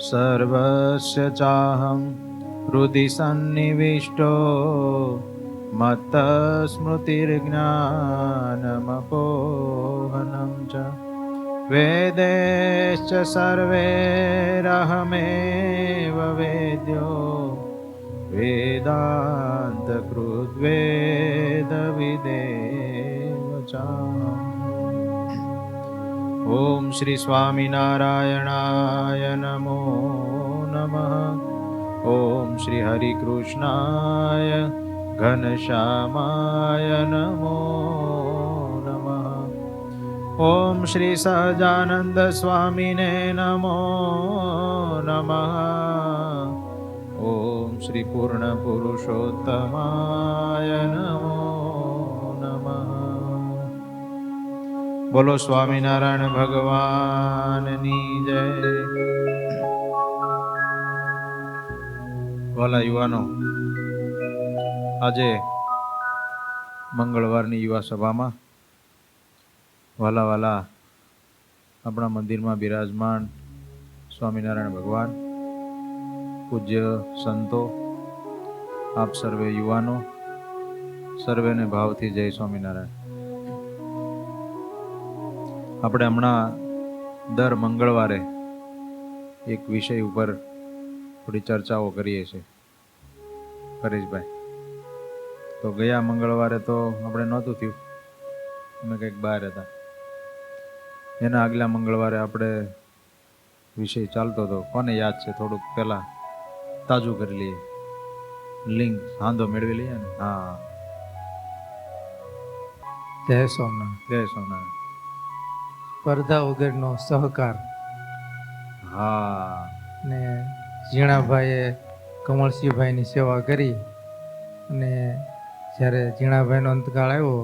સર્વસ્ય ચાહં હૃદિ સન્નિવિષ્ટો મત્ત સ્મૃતિર્જ્ઞાનમપોહનં ચ વેદેશ્ચ સર્વૈરહમેવ વેદ્યો વેદાંતકૃત વેદવિદેવ ચાહં. ઓમ શ્રી સ્વામિનારાયણાય નમો નમઃ. ઓમ શ્રી હરિકૃષ્ણાય ઘનશ્યામાય નમો નમઃ. ઓમ શ્રી સહજાનંદ સ્વામિને નમો નમઃ. ઓમ શ્રી પૂર્ણ પુરુષોત્તમાય નમો નમઃ. બોલો સ્વામિનારાયણ ભગવાનની જય. વાલા યુવાનો, આજે મંગળવારની યુવા સભામાં વાલા વાલા આપણા મંદિરમાં બિરાજમાન સ્વામિનારાયણ ભગવાન, પૂજ્ય સંતો, આપ સર્વે યુવાનો, સર્વેને ભાવથી જય સ્વામિનારાયણ. આપણે હમણાં દર મંગળવારે એક વિષય ઉપર થોડી ચર્ચાઓ કરીએ છીએ પરેશભાઈ. તો ગયા મંગળવારે તો આપણે નહોતું થયું, અમે કંઈક બહાર હતા. એના આગલા મંગળવારે આપણે વિષય ચાલતો હતો, કોને યાદ છે? થોડુંક પહેલાં તાજું કરી લઈએ, લિંક હાંધો મેળવી લઈએ ને. હા, જય સોમનાથ. જય સોમનાથ. સ્પર્ધા વગરનો સહકાર. હા, ને ઝીણાભાઈએ કમળસિંહભાઈની સેવા કરી અને જ્યારે ઝીણાભાઈનો અંતકાળ આવ્યો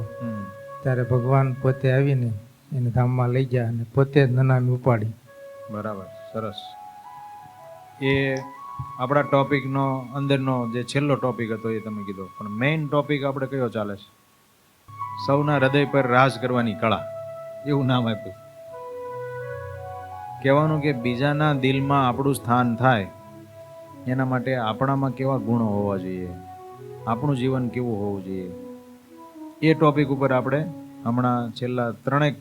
ત્યારે ભગવાન પોતે આવીને એને ધામમાં લઈ ગયા અને પોતે જ નનામી ઉપાડી. બરાબર, સરસ. એ આપણા ટોપિકનો અંદરનો જે છેલ્લો ટોપિક હતો એ તમે કીધો, પણ મેઇન ટોપિક આપણે કયો ચાલે છે? સૌના હૃદય પર રાજ કરવાની કળા, એવું નામ આપ્યું. કહેવાનું કે બીજાના દિલમાં આપણું સ્થાન થાય એના માટે આપણામાં કેવા ગુણો હોવા જોઈએ, આપણું જીવન કેવું હોવું જોઈએ, એ ટોપિક ઉપર આપણે હમણાં છેલ્લા 3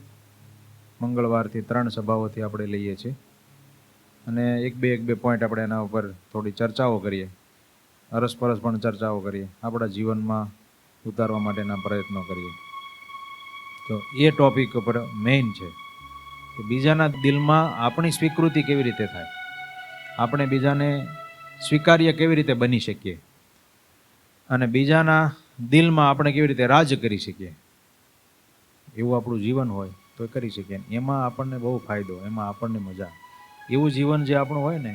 મંગળવારથી 3 સભાઓથી આપણે લઈએ છીએ. અને એક બે પોઈન્ટ આપણે એના ઉપર થોડી ચર્ચાઓ કરીએ, અરસપરસ પણ ચર્ચાઓ કરીએ, આપણા જીવનમાં ઉતારવા માટેના પ્રયત્નો કરીએ. તો એ ટોપિક ઉપર મેઇન છે કે બીજાના દિલમાં આપણી સ્વીકૃતિ કેવી રીતે થાય, આપણે બીજાને સ્વીકાર્ય કેવી રીતે બની શકીએ, અને બીજાના દિલમાં આપણે કેવી રીતે રાજ કરી શકીએ. એવું આપણું જીવન હોય તો કરી શકીએ. એમાં આપણને બહુ ફાયદો, એમાં આપણને મજા. એવું જીવન જે આપણું હોય ને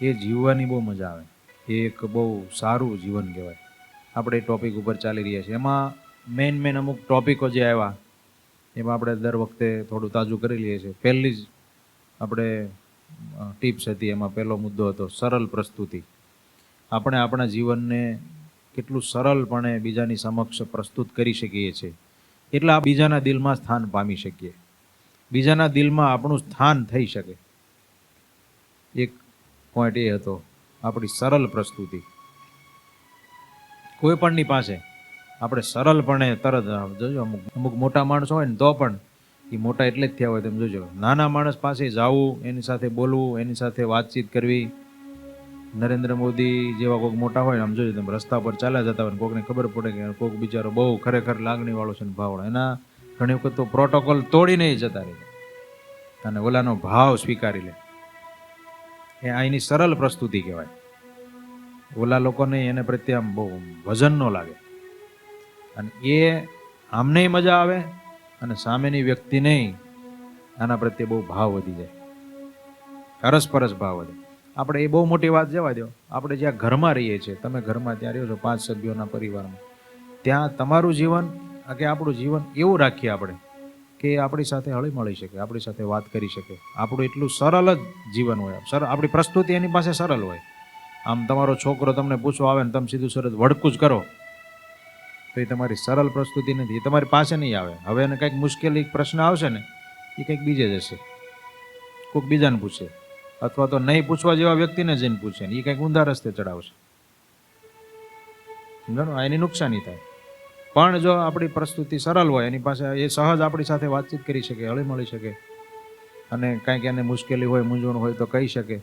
એ જીવવાની બહુ મજા આવે. એ એક બહુ સારું જીવન કહેવાય. આપણે એ ટોપિક ઉપર ચાલી રહ્યા છીએ. એમાં મેઇન અમુક ટોપિકો જે આવ્યા એમાં આપણે દર વખતે થોડું તાજું કરી લઈએ છીએ. પહેલી જ આપણે ટિપ્સ હતી, એમાં પહેલો મુદ્દો હતો સરળ પ્રસ્તુતિ. આપણે આપણા જીવનને કેટલું સરળપણે બીજાની સમક્ષ પ્રસ્તુત કરી શકીએ છીએ એટલે આ બીજાના દિલમાં સ્થાન પામી શકીએ, બીજાના દિલમાં આપણું સ્થાન થઈ શકે. એક પોઈન્ટ એ હતો આપણી સરળ પ્રસ્તુતિ. કોઈ પણની પાસે આપણે સરળપણે તરત જોજો, અમુક મોટા માણસો હોય ને તો પણ એ મોટા એટલે જ થયા હોય, તમે જોજો. નાના માણસ પાસે જવું, એની સાથે બોલવું, એની સાથે વાતચીત કરવી. નરેન્દ્ર મોદી જેવા કોઈક મોટા હોય ને, આમ જોજો તમે રસ્તા પર ચાલ્યા જતા હોય ને કોઈકને ખબર પડે કે કોઈક બિચારો બહુ ખરેખર લાગણીવાળો છે ને ભાવવાળો, એના ઘણી વખત તો પ્રોટોકોલ તોડીને જતા રહે અને ઓલાનો ભાવ સ્વીકારી લે. એ અહીંની સરળ પ્રસ્તુતિ કહેવાય. ઓલા લોકોને એને પ્રત્યે આમ બહુ વજન ન લાગે અને એ આમને મજા આવે અને સામેની વ્યક્તિને આના પ્રત્યે બહુ ભાવ વધી જાય, અરસપરસ ભાવ વધે. આપણે એ બહુ મોટી વાત જવા દો, આપણે જ્યાં ઘરમાં રહીએ છીએ, તમે ઘરમાં ત્યાં રહ્યો છો 5 સભ્યોના પરિવારમાં, ત્યાં તમારું જીવન કે આપણું જીવન એવું રાખીએ આપણે કે આપણી સાથે હળી મળી શકે, આપણી સાથે વાત કરી શકે. આપણું એટલું સરળ જ જીવન હોય, આપણી પ્રસ્તુતિ એની પાસે સરળ હોય. આમ તમારો છોકરો તમને પૂછવા આવે ને તમે સીધું સરળ વડકું જ કરો તો એ તમારી સરળ પ્રસ્તુતિ નથી, એ તમારી પાસે નહીં આવે. હવે એને કંઈક મુશ્કેલી પ્રશ્ન આવશે ને એ કંઈક બીજે જશે, કોઈક બીજાને પૂછે. અથવા તો નહીં પૂછવા જેવા વ્યક્તિને જઈને પૂછે ને એ કંઈક ઊંધા રસ્તે ચડાવશે. સમજાણું? આ એની નુકસાની થાય. પણ જો આપણી પ્રસ્તુતિ સરળ હોય, એની પાસે એ સહજ આપણી સાથે વાતચીત કરી શકે, હળી મળી શકે, અને કાંઈક એને મુશ્કેલી હોય, મૂંઝવણ હોય તો કહી શકે.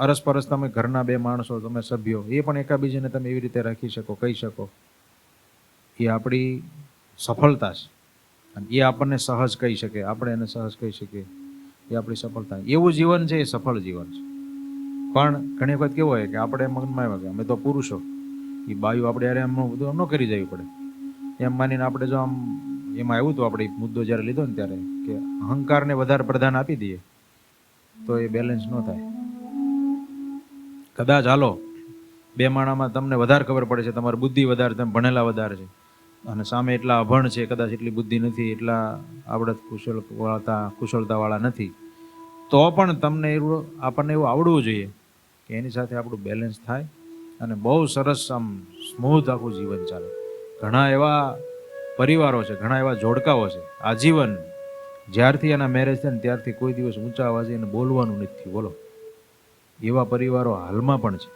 અરસપરસ તમે ઘરના બે માણસો, તમે સભ્યો, એ પણ એકાબીજાને તમે એવી રીતે રાખી શકો, કહી શકો. એ આપણી સફળતા છે. અને એ આપણને સહજ કહી શકે, આપણે એને સહજ કહી શકીએ, એ આપણી સફળતા. એવું જીવન છે એ સફળ જીવન છે. પણ ઘણી વખત કેવું હોય કે આપણે મનમાં આવ્યા કે અમે તો પુરુષો, એ બાયું આપણે યારે એમનું બધું ન કરી જવું પડે એમ માનીને આપણે જો આમ એમાં આવ્યું તો આપણે મુદ્દો જ્યારે લીધો ને ત્યારે કે અહંકારને વધારે પ્રધાન આપી દઈએ તો એ બેલેન્સ ન થાય. કદાચ હાલો બે માણામાં તમને વધારે ખબર પડે છે, તમારી બુદ્ધિ વધારે, તમે ભણેલા વધારે છે, અને સામે એટલા અભણ છે, કદાચ એટલી બુદ્ધિ નથી, એટલા આવડત કુશળતાવાળા નથી, તો પણ તમને એવું આપણને એવું આવડવું જોઈએ કે એની સાથે આપણું બેલેન્સ થાય અને બહુ સરસ આમ સ્મૂથ આખું જીવન ચાલે. ઘણા એવા પરિવારો છે, ઘણા એવા જોડકાઓ છે, આજીવન જ્યારથી એના મેરેજ થાય ને ત્યારથી કોઈ દિવસ ઊંચા અવાજે એને બોલવાનું નથી. બોલો, એવા પરિવારો હાલમાં પણ છે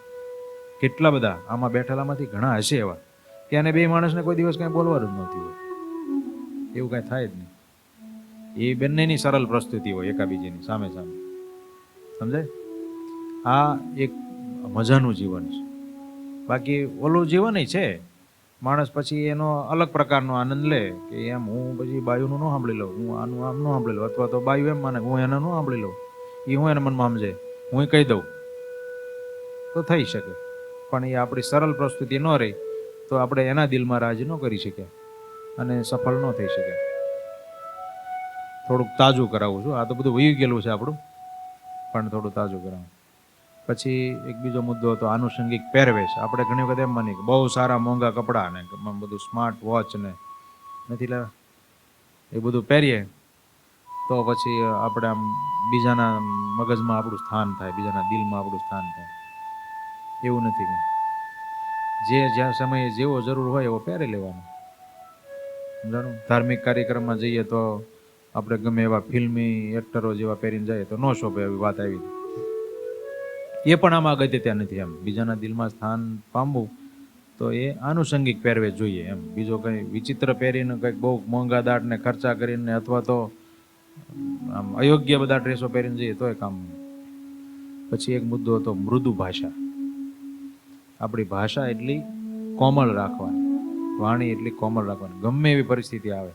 કેટલા બધા. આમાં બેઠેલામાંથી ઘણા હશે એવા કે એને બે માણસને કોઈ દિવસ કાંઈ બોલવાનું જ નહોતી હોય, એવું કાંઈ થાય જ નહીં. એ બંનેની સરળ પ્રસ્તુતિ હોય એકાબીજાની સામે સામે. સમજાય? આ એક મજાનું જીવન છે. બાકી ઓલું જીવન છે, માણસ પછી એનો અલગ પ્રકારનો આનંદ લે કે એમ હું પછી બાયુનું ન સાંભળી લઉં, હું આનું આમ ન સાંભળી લઉં, અથવા તો બાયુ એમ માને હું એને ન સાંભળી લઉં, એ હું એના મનમાં સમજે, હું કહી દઉં તો થઈ શકે. પણ એ આપણી સરળ પ્રસ્તુતિ ન રહી તો આપણે એના દિલમાં રાજી ન કરી શકીએ અને સફળ ન થઈ શકે. થોડુંક તાજું કરાવું છું, આ તો બધું વહી ગયેલું છે આપણું, પણ થોડું તાજું કરાવું. પછી એક બીજો મુદ્દો હતો આનુષંગિક પહેરવેશ. આપણે ઘણી વખત એમ માની કે બહુ સારા મોંઘા કપડાં ને બધું સ્માર્ટ વોચ ને નથી લેવા, એ બધું પહેરીએ તો પછી આપણે આમ બીજાના મગજમાં આપણું સ્થાન થાય, બીજાના દિલમાં આપણું સ્થાન થાય. એવું નથી કંઈ. જે જ્યાં સમયે જેવો જરૂર હોય એવો પહેરી લેવાનો. સમજાણું? ધાર્મિક કાર્યક્રમમાં જઈએ તો આપણે ગમે એવા ફિલ્મી એક્ટરો જેવા પહેરીને જઈએ તો ન શોભે, એવી વાત આવી. એ પણ આમાં અગત્ય નથી. એમ બીજાના દિલમાં સ્થાન પામવું તો એ આનુષંગિક પહેરવેશ જોઈએ. એમ બીજો કંઈ વિચિત્ર પહેરીને કંઈક બહુ મોંઘા દાટને ખર્ચા કરીને અથવા તો આમ અયોગ્ય બધા ડ્રેસો પહેરીને જઈએ તો એ કામ નહીં. પછી એક મુદ્દો હતો મૃદુ ભાષા. આપણી ભાષા એટલી કોમળ રાખવાની, વાણી એટલી કોમળ રાખવાની, ગમે એવી પરિસ્થિતિ આવે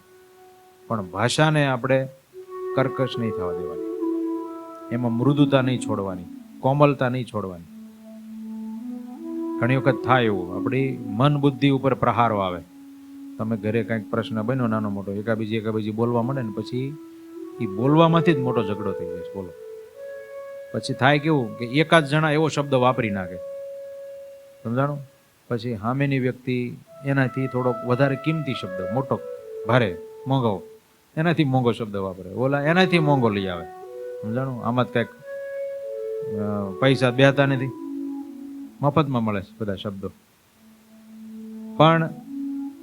પણ ભાષાને આપણે કર્કશ નહીં થવા દેવાની, એમાં મૃદુતા નહીં છોડવાની, કોમલતા નહીં છોડવાની. ઘણી વખત થાય એવું, આપણી મન બુદ્ધિ ઉપર પ્રહારો આવે. તમે ઘરે કંઈક પ્રશ્ન બન્યો નાનો મોટો, એકાબીજી બોલવા મળે ને પછી એ બોલવામાંથી જ મોટો ઝઘડો થઈ જાય. બોલો, પછી થાય કેવું કે એકાદ જણા એવો શબ્દ વાપરી નાખે, સમજાણું? પછી સામેની વ્યક્તિ એનાથી થોડોક વધારે કિંમતી શબ્દ, મોટો ભારે મોંઘો, એનાથી મોંઘો શબ્દ વાપરે, ઓલા એનાથી મોંઘો લઈ આવે. સમજાણું? આમાં જ કંઈક પૈસા બેહતા નથી, મફતમાં મળે છે બધા શબ્દો, પણ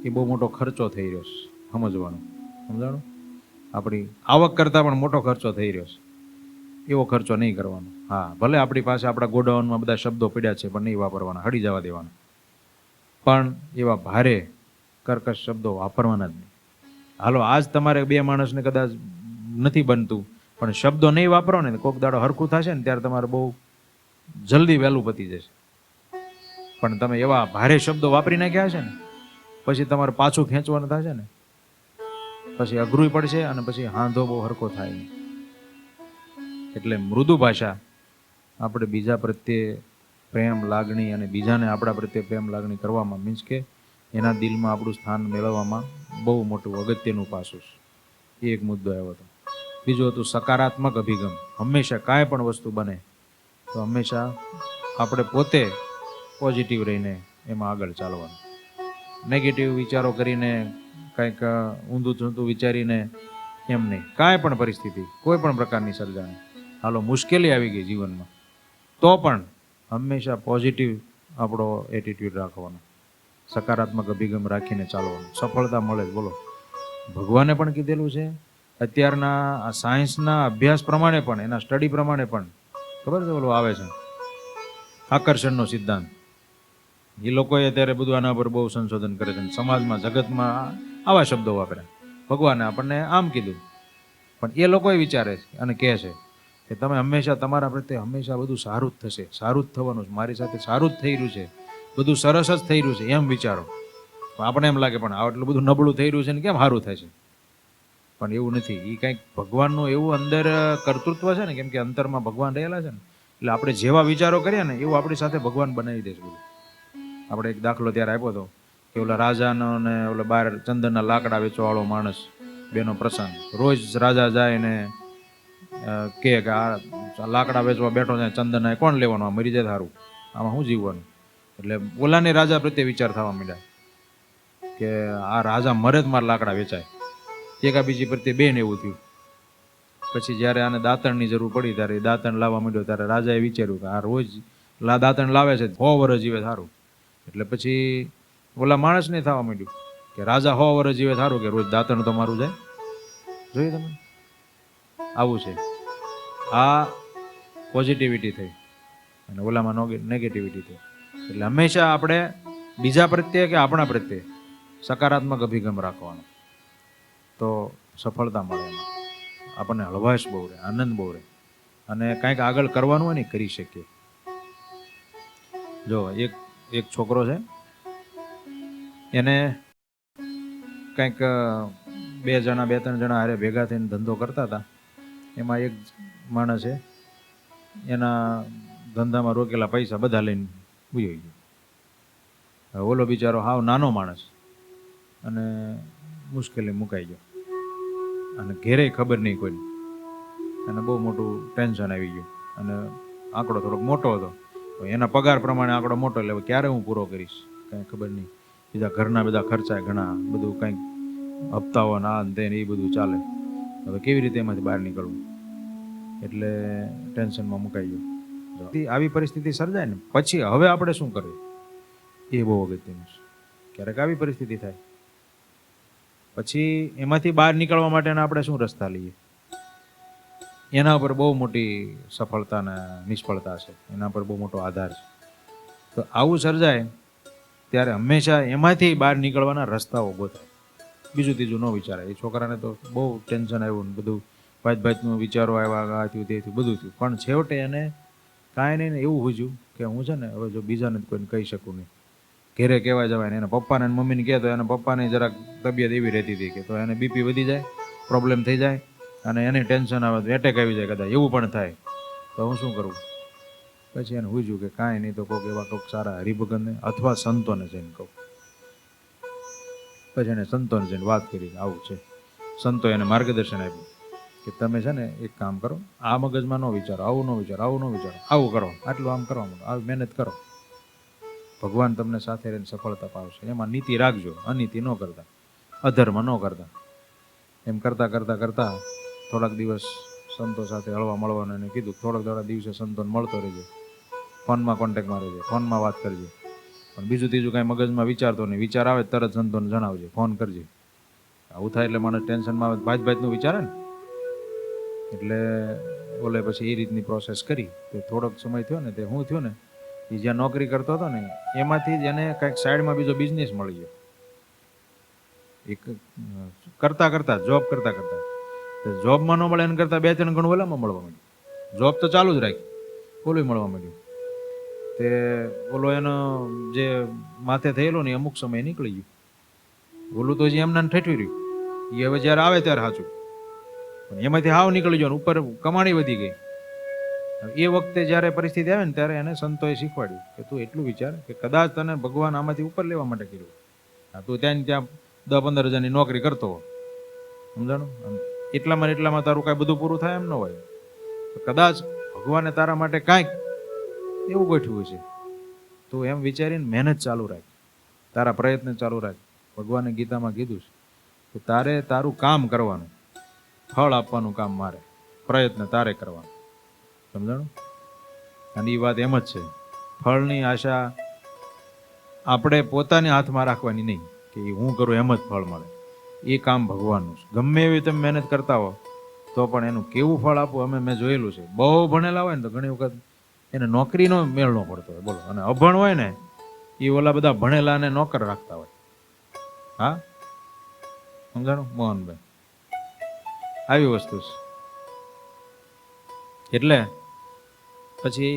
એ બહુ મોટો ખર્ચો થઈ રહ્યો છે. સમજવાનું? સમજાણું? આપણી આવક કરતાં પણ મોટો ખર્ચો થઈ રહ્યો છે. એવો ખર્ચો નહીં કરવાનો. હા, ભલે આપણી પાસે આપણા ગોડાઉનમાં બધા શબ્દો પડ્યા છે પણ નહીં વાપરવાના, હળી જવા દેવાના. પણ એવા ભારે કર્કશ શબ્દો વાપરવાના જ નહીં. હાલો, આજ તમારે બે માણસને કદાચ નથી બનતું, પણ શબ્દો નહીં વાપરો ને કોક દાડો હરખું થશે ને ત્યારે તમારે બહુ જલ્દી વહેલું પતી જશે. પણ તમે એવા ભારે શબ્દો વાપરી નાખ્યા છે ને પછી તમારે પાછું ખેંચવાનું થશે ને પછી અઘરું પડશે અને પછી હાંધો બહુ હરખો થાય નહીં. એટલે મૃદુ ભાષા આપણે બીજા પ્રત્યે પ્રેમ લાગણી અને બીજાને આપણા પ્રત્યે પ્રેમ લાગણી કરવામાં, મીન્સ કે એના દિલમાં આપણું સ્થાન મેળવવામાં બહુ મોટું અગત્યનું પાસું છે. એ એક મુદ્દો આવ્યો હતો. બીજું હતું સકારાત્મક અભિગમ. હંમેશા કાંઈ પણ વસ્તુ બને તો હંમેશા આપણે પોતે પોઝિટિવ રહીને એમાં આગળ ચાલવાનું. નેગેટિવ વિચારો કરીને કંઈક ઊંધું ચૂંધું વિચારીને એમ નહીં. કાંઈ પણ પરિસ્થિતિ, કોઈ પણ પ્રકારની સર્જાણી, હાલો મુશ્કેલી આવી ગઈ જીવનમાં, તો પણ હંમેશા પોઝિટિવ આપણો એટીટ્યૂડ રાખવાનો, સકારાત્મક અભિગમ રાખીને ચાલવાનું. સફળતા મળે જ. બોલો, ભગવાને પણ કીધેલું છે. અત્યારના આ સાયન્સના અભ્યાસ પ્રમાણે પણ, એના સ્ટડી પ્રમાણે પણ ખબર છે ઓલો આવે છે આકર્ષણનો સિદ્ધાંત. એ લોકોએ અત્યારે બધું આના પર બહુ સંશોધન કરે છે. સમાજમાં જગતમાં આવા શબ્દો વાપર્યા. ભગવાને આપણને આમ કીધું, પણ એ લોકોએ વિચારે છે અને કહે છે કે તમે હંમેશા તમારા પ્રત્યે હંમેશા બધું સારું જ થશે, સારું જ થવાનું છે, મારી સાથે સારું જ થઈ રહ્યું છે, બધું સરસ જ થઈ રહ્યું છે એમ વિચારો. આપણે એમ લાગે પણ આટલું બધું નબળું થઈ રહ્યું છે ને કેમ સારું થાય છે? પણ એવું નથી. એ કંઈક ભગવાનનું એવું અંદર કર્તૃત્વ છે ને, કેમ કે અંતરમાં ભગવાન રહેલા છે ને, એટલે આપણે જેવા વિચારો કરીએ ને એવું આપણી સાથે ભગવાન બનાવી દે છે બધું. આપણે એક દાખલો ત્યારે આપ્યો હતો કે ઓલા રાજાનો ને ઓલા બાર ચંદનના લાકડા વેચવાવાળો માણસ બેનો પ્રસંગ. રોજ રાજા જાય ને કે આ લાકડા વેચવા બેઠો છે, ચંદન કોણ લેવાનું, આ મરી જાય સારું, આમાં શું જીવવાનું? એટલે ઓલાને રાજા પ્રત્યે વિચાર થવા માંડ્યા કે આ રાજા મરે જ મારા લાકડા વેચાય. એકાબીજી પ્રત્યે બેન એવું થયું. પછી જ્યારે આને દાંતણની જરૂર પડી ત્યારે દાંતણ લાવવા માંડ્યો ત્યારે રાજાએ વિચાર્યું કે આ રોજ દાંતણ લાવે છે 100 વર્ષ જીવે સારું. એટલે પછી ઓલા માણસને થવા માંડ્યું કે રાજા 100 વર્ષ જીવે સારું કે રોજ દાંતણ તો મારું જાય. જોયું તમે? આવું છે. આ પોઝિટિવિટી થઈ અને ઓલામાં નેગેટિવિટી થઈ. એટલે હંમેશા આપણે બીજા પ્રત્યે કે આપણા પ્રત્યે સકારાત્મક અભિગમ રાખવાનો, તો સફળતા મળે. એમાં આપણને હળવાશ બહુ રહે, આનંદ બહુ રહે અને કંઈક આગળ કરવાનું હોય ને કરી શકીએ. જો એક છોકરો છે, એને કંઈક 2-3 જણા હારે ભેગા થઈને ધંધો કરતા હતા. એમાં એક માણસે એના ધંધામાં રોકેલા પૈસા બધા લઈને ઉઈ ગયો. ઓલો બિચારો હાવ નાનો માણસ અને મુશ્કેલી મુકાઈ ગયો અને ઘેરે ખબર નહીં કોઈને. અને બહુ મોટું ટેન્શન આવી ગયું અને આંકડો થોડોક મોટો હતો. એના પગાર પ્રમાણે આંકડો મોટો એટલે ક્યારે હું પૂરો કરીશ કાંઈ ખબર નહીં. બીજા ઘરના બધા ખર્ચા ઘણા, બધું કંઈક હપ્તાઓ ના તે એ બધું ચાલે. હવે કેવી રીતે એમાંથી બહાર નીકળવું? એટલે ટેન્શનમાં મુકાઈ ગયો. આવી પરિસ્થિતિ સર્જાય ને પછી હવે આપણે શું કરવું એ બહુ અગત્યનું છે. ક્યારેક આવી પરિસ્થિતિ થાય પછી એમાંથી બહાર નીકળવા માટેના આપણે શું રસ્તા લઈએ, એના પર બહુ મોટી સફળતા અને નિષ્ફળતા છે, એના પર બહુ મોટો આધાર છે. તો આવું સર્જાય ત્યારે હંમેશા એમાંથી બહાર નીકળવાના રસ્તાઓ ગોતાય. બીજું ત્રીજું ન વિચારાય. એ છોકરાને તો બહુ ટેન્શન આવ્યું ને બધું ભાતનું વિચારો આવ્યા, આ થયું તે થયું બધું થયું, પણ છેવટે એને કાંઈ નહીં ને એવું હુજ્યું કે હું છે ને હવે જો બીજાને કોઈને કહી શકું નહીં, ઘેરે કહેવા જવાય ને. એના પપ્પાને મમ્મીને કહે તો એના પપ્પાને જરાક તબિયત એવી રહેતી હતી કે તો એને બીપી વધી જાય, પ્રોબ્લેમ થઈ જાય અને એને ટેન્શન આવે તો એટેક આવી જાય, કદાચ એવું પણ થાય. તો હું શું કરું? પછી એને હુજ્યું કે કાંઈ નહીં તો કોઈક એવા કોઈક સારા હરિભગતને અથવા સંતોને જઈને કહું. પછી એને સંતોને જઈને વાત કરી કે આવું છે. સંતો એને માર્ગદર્શન આપ્યું કે તમે છે ને એક કામ કરો, આ મગજમાં ન વિચારો, આવું ન વિચારો, આવું ન વિચારો, આવું કરો, આટલું આમ કરવા માંડો, આવી મહેનત કરો, ભગવાન તમને સાથે રહીને સફળતા પાવશે. એમાં નીતિ રાખજો, અનીતિ ન કરતા, અધર્મ ન કરતા. એમ કરતાં કરતાં કરતાં થોડાક દિવસ સંતો સાથે હળવા મળવાનું એને કીધું. થોડા દિવસે સંતોને મળતો રહેજો, ફોનમાં કોન્ટેક્ટમાં રહેજો, ફોનમાં વાત કરજો. પણ બીજું ત્રીજું કાંઈ મગજમાં વિચારતો નહીં. વિચાર આવે તરત સંતોને જણાવજો, ફોન કરજે. આવું થાય એટલે માણસ ટેન્શનમાં આવે, ભાતનું વિચારે ને. એટલે બોલે પછી એ રીતની પ્રોસેસ કરી. તે થોડોક સમય થયો ને તે શું થયું ને, એ જ્યાં નોકરી કરતો હતો ને એમાંથી જ એને કંઈક સાઈડમાં બીજો બિઝનેસ મળી ગયો. એક કરતાં કરતાં જોબ કરતાં જોબમાં ન મળે એને કરતાં 2-3 ગણું ઓલામાં મળવા માંડ્યું. જોબ તો ચાલુ જ રાખી, ઓલું મળવા માંડ્યું. તે ઓલો એનો જે માથે થયેલો ને અમુક સમય નીકળી ગયું. ઓલું તો જે એમના ઠેઠવી રહ્યું. એ હવે જ્યારે આવે ત્યારે સાચું, પણ એમાંથી હાવ નીકળી ગયો. ઉપર કમાણી વધી ગઈ. એ વખતે જ્યારે પરિસ્થિતિ આવે ને ત્યારે એને સંતોએ શીખવાડ્યું કે તું એટલું વિચાર કે કદાચ તને ભગવાન આમાંથી ઉપર લેવા માટે કર્યું. તું ત્યાં 10-15 હજારની નોકરી કરતો હો, સમજાણું, એટલામાં તારું કાંઈ બધું પૂરું થાય એમ ન હોય. કદાચ ભગવાને તારા માટે કાંઈક એવું ગોઠવ્યું છે. તું એમ વિચારીને મહેનત ચાલુ રાખ, તારા પ્રયત્ન ચાલુ રાખ. ભગવાને ગીતામાં કીધું છે કે તારે તારું કામ કરવાનું, ફળ આપવાનું કામ મારે, પ્રયત્ન તારે કરવાનો. સમજાણું? અને એ વાત એમ જ છે, ફળની આશા આપણે પોતાની હાથમાં રાખવાની નહીં કે હું કરું એમ જ ફળ મળે. એ કામ ભગવાનનું છે. ગમે એવી તમે મહેનત કરતા હો તો પણ એનું કેવું ફળ આપવું મેં જોયેલું છે. બહુ ભણેલા હોય ને તો ઘણી વખત એને નોકરીનો મેળ ન પડતો હોય, બોલો. અને અભણ હોય ને એ ઓલા બધા ભણેલા ને નોકર રાખતા હોય. હા, સમજાણું મોહનભાઈ? આવી વસ્તુ છે. એટલે પછી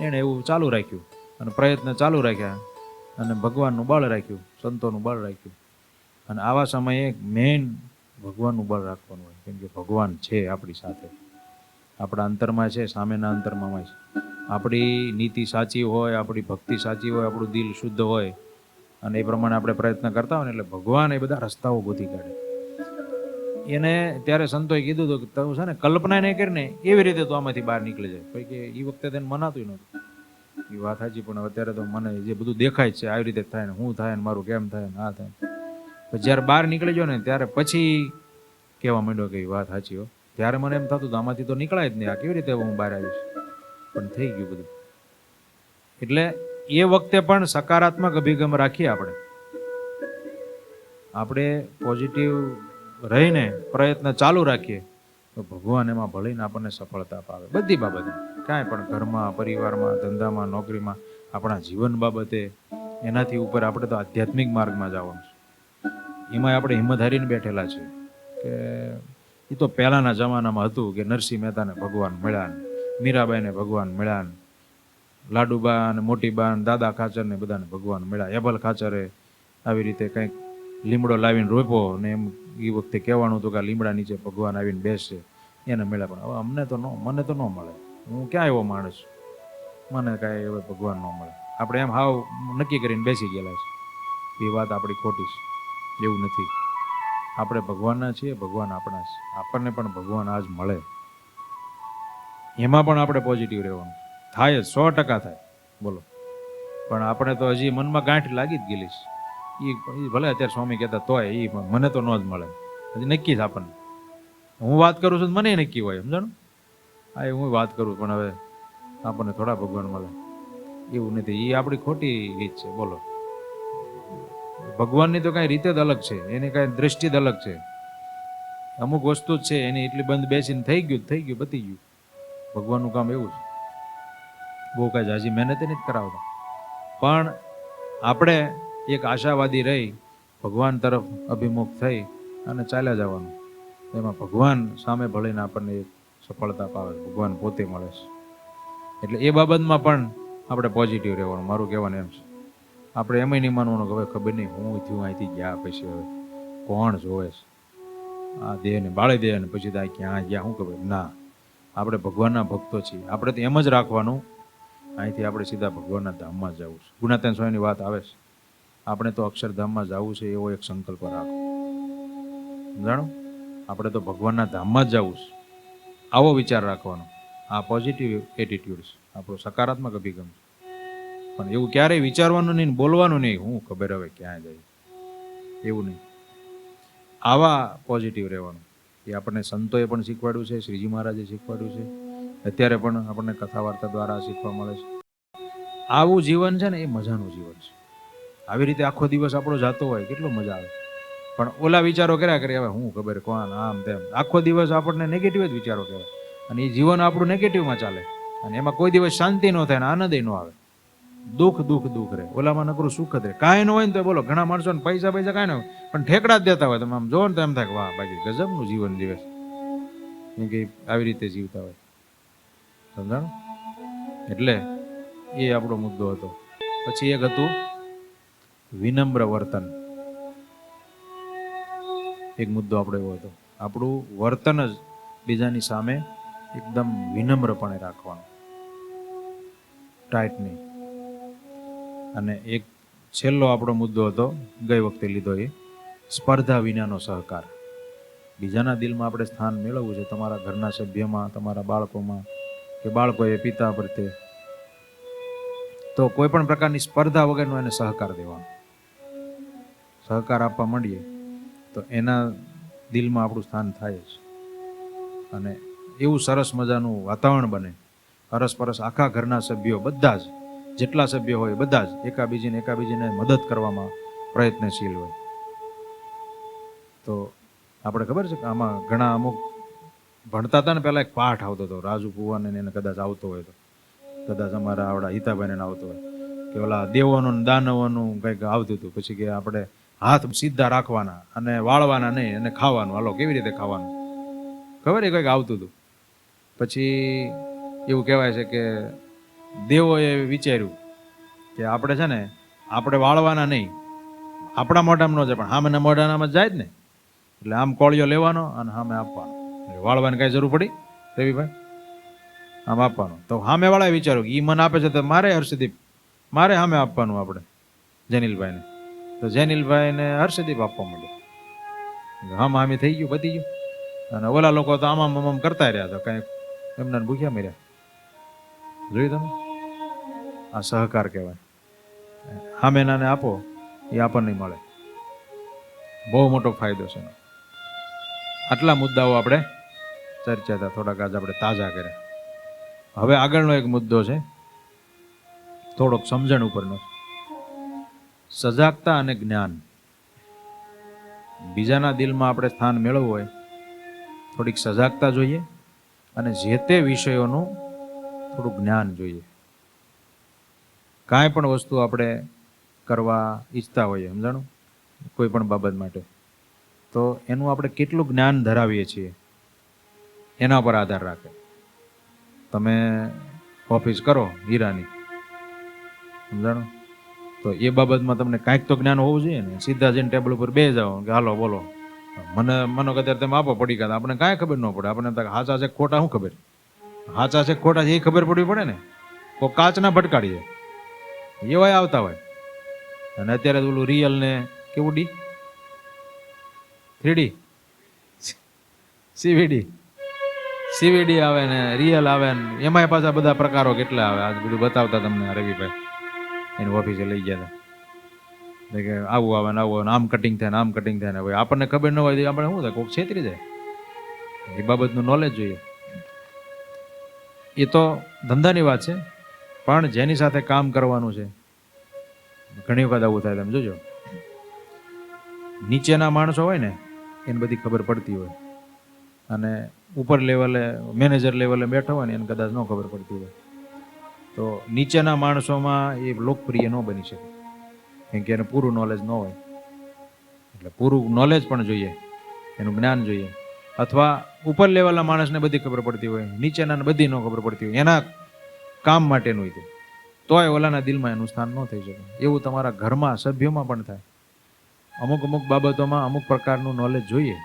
એણે એવું ચાલુ રાખ્યું અને પ્રયત્ન ચાલુ રાખ્યા અને ભગવાનનું બળ રાખ્યું, સંતોનું બળ રાખ્યું. અને આવા સમયે મેઇન ભગવાનનું બળ રાખવાનું હોય, કેમ કે ભગવાન છે આપણી સાથે, આપણા અંતરમાં છે, સામેના અંતરમાં છે. આપણી નીતિ સાચી હોય, આપણી ભક્તિ સાચી હોય, આપણું દિલ શુદ્ધ હોય અને એ પ્રમાણે આપણે પ્રયત્ન કરતા હોય ને એટલે ભગવાન એ બધા રસ્તાઓ ગોતી કાઢે. એને ત્યારે સંતોએ કીધું હતું કે તું છે ને કલ્પના નહીં કરીને એવી રીતે તો આમાંથી બહાર નીકળી જાય. કોઈ કે એ વખતે તેને મનાતું નહોતું. એ વાત સાચી, પણ અત્યારે તો મને જે બધું દેખાય છે આવી રીતે થાય ને શું થાય ને મારું કેમ થાય ને આ થાય. પછી જ્યારે બહાર નીકળી ગયો ને ત્યારે પછી કહેવા માંડ્યો કે એ વાત સાચી હો. ત્યારે મને એમ થતું આમાંથી તો નીકળાય જ નહીં, આ કેવી રીતે હું બહાર આવીશ, પણ થઈ ગયું બધું. એટલે એ વખતે પણ સકારાત્મક અભિગમ રાખીએ આપણે પોઝિટિવ રહીને પ્રયત્ન ચાલુ રાખીએ તો ભગવાન એમાં ભળીને આપણને સફળતા પાવે, બધી બાબતે. કાંઈ પણ ઘરમાં, પરિવારમાં, ધંધામાં, નોકરીમાં, આપણા જીવન બાબતે. એનાથી ઉપર આપણે તો આધ્યાત્મિક માર્ગમાં જવાનું છે. એમાં આપણે હિંમત હારીને બેઠેલા છે કે એ તો પહેલાના જમાનામાં હતું કે નરસિંહ મહેતાને ભગવાન મળ્યા, મીરાબાઈને ભગવાન મળ્યા, લાડુબા અને મોટીબા અને દાદા ખાચર ને બધાને ભગવાન મળ્યા. એબલ ખાચરે આવી રીતે કંઈક લીમડો લાવીને રોપ્યો ને એમ એ વખતે કહેવાનું હતું કે લીમડા નીચે ભગવાન આવીને બેસશે, એને મળ્યા. પણ હવે મને તો ન મળે. હું ક્યાં એવો માણસ છું, મને કાંઈ હવે ભગવાન ન મળે. આપણે એમ હાવ નક્કી કરીને બેસી ગયેલા છે. એ વાત આપણી ખોટી છે. એવું નથી. આપણે ભગવાનના છીએ, ભગવાન આપણા છે. આપણને પણ ભગવાન આજ મળે, એમાં પણ આપણે પોઝિટિવ રહેવાનું. થાય જ, 100% થાય, બોલો. પણ આપણે તો હજી મનમાં ગાંઠ લાગી જ ગયેલી છે. એ ભલે અત્યારે સ્વામી કહેતા તોય એ મને તો ન જ મળે. હજી નક્કી જ આપણને. હું વાત કરું છું મને નક્કી હોય, સમજાણું? હા, એ હું વાત કરું, પણ હવે આપણને થોડા ભગવાન મળે એવું નથી. એ આપણી ખોટી રીત છે, બોલો. ભગવાનની તો કાંઈ રીતે જ અલગ છે, એની કાંઈ દ્રષ્ટિ જ અલગ છે. અમુક વસ્તુ જ છે એની એટલી બંધ બેસીને થઈ ગયું, પતી ગયું. ભગવાનનું કામ એવું છે. બહુ કાંઈ જાજી મહેનત નથી કરાવતા, પણ આપણે એક આશાવાદી રહી ભગવાન તરફ અભિમુખ થઈ અને ચાલ્યા જવાનું. એમાં ભગવાન સામે ભળીને આપણને એક સફળતા પાવે, ભગવાન પોતે મળે છે. એટલે એ બાબતમાં પણ આપણે પોઝિટિવ રહેવાનું, મારું કહેવાનું એમ છે. આપણે એમાંય નહીં માનવાનું કે હવે ખબર નહીં હું થયું, અહીંથી ગયા પછી હવે કોણ જોવે છે આ દેહને, બાળી દે ને પછી તો ક્યાં ગયા શું ખબર. ના, આપણે ભગવાનના ભક્તો છીએ. આપણે તો એમ જ રાખવાનું અહીંથી આપણે સીધા ભગવાનના ધામમાં જવું છે. ગુણાતીન સ્વામીની વાત આવે છે, આપણે તો અક્ષરધામમાં જવું છે એવો એક સંકલ્પ રાખો, સમજાણો? આપણે તો ભગવાનના ધામમાં જ જવું છે, આવો વિચાર રાખવાનો. આ પોઝિટિવ એટીટ્યુડ છે, આપણો સકારાત્મક અભિગમ છે. પણ એવું ક્યારેય વિચારવાનું નહીં, બોલવાનું નહીં હું ખબર હવે ક્યાં જાય, એવું નહીં. આવા પોઝિટિવ રહેવાનું. એ આપણને સંતોએ પણ શીખવાડ્યું છે, શ્રીજી મહારાજે શીખવાડ્યું છે, અત્યારે પણ આપણને કથા વાર્તા દ્વારા શીખવા મળે છે. આવું જીવન છે ને એ મજાનું જીવન છે. આવી રીતે આખો દિવસ આપણો જાતો હોય કેટલો મજા આવે. પણ ઓલા વિચારો કર્યા કરે, હવે હું ખબર કોણ આમ તેમ, આખો દિવસ આપણને નેગેટિવ જ વિચારો કહેવાય. અને એ જીવન આપણું નેગેટિવમાં ચાલે અને એમાં કોઈ દિવસ શાંતિ ન થાય ને આનંદ ન આવે. દુઃખ રહે, ઓલામાં નકરું સુખ જ રહે. કાંઈ ન હોય ને તો બોલો, ઘણા માણસો ને પૈસા કાંઈ ન હોય પણ ઠેકડા જ દેતા હોય. તમે આમ જોવો ને તો એમ થાય કે વાહ બાકી ગજબનું જીવન જીવે છે, કેમ કે આવી રીતે જીવતા હોય, સમજાણું? એટલે એ આપણો મુદ્દો હતો. પછી એક હતું વિનમ્ર વર્તન. એક મુદ્દો આપણો એવો હતો, આપણું વર્તન જ બીજાની સામે એકદમ વિનમ્રપણે રાખવાનું, ટાઈટ નહીં. અને એક છેલ્લો આપણો મુદ્દો હતો, ગઈ વખતે લીધો, એ સ્પર્ધા વિનાનો સહકાર. બીજાના દિલમાં આપણે સ્થાન મેળવવું છે, તમારા ઘરના સભ્યમાં, તમારા બાળકોમાં, કે બાળકોએ પિતા પ્રત્યે, તો કોઈ પણ પ્રકારની સ્પર્ધા વગરનો એને સહકાર દેવાનો. સહકાર આપવા માંડીએ તો એના દિલમાં આપણું સ્થાન થાય જ. અને એવું સરસ મજાનું વાતાવરણ બને, અરસપરસ આખા ઘરના સભ્યો બધા જ, જેટલા સભ્યો હોય બધા જ એકાબીજીને મદદ કરવામાં પ્રયત્નશીલ હોય. તો આપણે ખબર છે કે આમાં ઘણા અમુક ભણતા હતા ને પહેલાં એક પાઠ આવતો હતો રાજુ કુવાને ને એને કદાચ આવતો હોય તો, કદાચ અમારા આવડા હિતાભાઈને આવતો હોય કે ઓલા દેવોનું ને દાનવોનું કંઈક આવતું હતું. પછી કે આપણે હાથ સીધા રાખવાના અને વાળવાના નહીં અને ખાવાનું, હાલો કેવી રીતે ખાવાનું ખબર એ કંઈક આવતું હતું. પછી એવું કહેવાય છે કે દેવોએ વિચાર્યું કે આપણે છે ને આપણે વાળવાના નહીં, આપણા મોઢામાં ન જાય પણ સામેના મોઢાનામાં જાય જ ને, એટલે આમ કોળિયો લેવાનો અને સામે આપવાનો. વાળવાની કાંઈ જરૂર પડી રવિભાઈ? આમ આપવાનું. તો સામે વાળાએ વિચાર્યું કે એ મને આપે છે તો મારે હર્ષદીપ મારે સામે આપવાનું આપણે જેનિલભાઈને. તો જેનિલભાઈને હર્ષદીપ આપવા માંડ્યો. આમ આમી થઈ ગયું, પતી ગયું. અને ઓલા લોકો તો આમ કરતા રહ્યા તો કાંઈ એમના ભૂખ્યા મર્યા. જોયું તમે? આ સહકાર કહેવાય. સામેનાને આપો એ આપણને મળે, બહુ મોટો ફાયદો છે. આટલા મુદ્દાઓ આપણે ચર્ચા હતા, થોડાક આજ આપણે તાજા કર્યા. હવે આગળનો એક મુદ્દો છે થોડોક સમજણ ઉપરનો, સજાગતા અને જ્ઞાન. બીજાના દિલમાં આપણે સ્થાન મેળવવું હોય થોડીક સજાગતા જોઈએ અને જે તે વિષયોનું થોડું જ્ઞાન જોઈએ. કાંઈ પણ વસ્તુ આપણે કરવા ઈચ્છતા હોઈએ, સમજાણું, કોઈ પણ બાબત માટે, તો એનું આપણે કેટલું જ્ઞાન ધરાવીએ છીએ એના પર આધાર રાખે. તમે ઓફિસ કરો હીરાની, સમજાણું, તો એ બાબતમાં તમને કાંઈક તો જ્ઞાન હોવું જોઈએ ને. સીધા જઈને ટેબલ ઉપર બે જાઓ કે હાલો બોલો, મને કદાચ તમે આપો પડી ગયા, આપણે કાંઈ ખબર ન પડે. આપણે હાચા છે ખોટા શું ખબર? હાચા છે ખોટા છે એ ખબર પડવી પડે ને. કોઈ કાચના ભટકાડી જાય એવાય આવતા હોય. અને અત્યારે ઓલું રિયલ ને કેવું ડી 3D સીવીડી આવે ને રિયલ આવે ને એમાંય પાછા બધા પ્રકારો કેટલા આવે. આજ બધું બતાવતા તમને રવિભાઈ એની ઓફિસે લઈ ગયા હતા કે આવું આવે ને આવું, આમ કટિંગ થાય ને આમ કટિંગ થાય ને. હવે આપણને ખબર ન હોય તો આપણે શું થાય, કોઈક છેતરી જાય. એ બાબતનું નોલેજ જોઈએ. એ તો ધંધાની વાત છે, પણ જેની સાથે કામ કરવાનું છે ઘણી વખત આવું થાય. તમે જોજો, નીચેના માણસો હોય ને એને બધી ખબર પડતી હોય અને ઉપર લેવલે મેનેજર લેવલે બેઠો હોય ને એને કદાચ ન ખબર પડતી હોય. તો નીચેના માણસોમાં એ લોકપ્રિય ન બની શકે કેમ કે એને પૂરું નોલેજ ન હોય. એટલે પૂરું નોલેજ પણ જોઈએ, એનું જ્ઞાન જોઈએ. અથવા ઉપર લેવલના માણસને બધી ખબર પડતી હોય, નીચેનાને બધી ન ખબર પડતી હોય, એના કામ માટેનું હોય તોય ઓલાના દિલમાં એનું સ્થાન ન થઈ શકે. એવું તમારા ઘરમાં સભ્યોમાં પણ થાય. અમુક બાબતોમાં અમુક પ્રકારનું નોલેજ જોઈએ.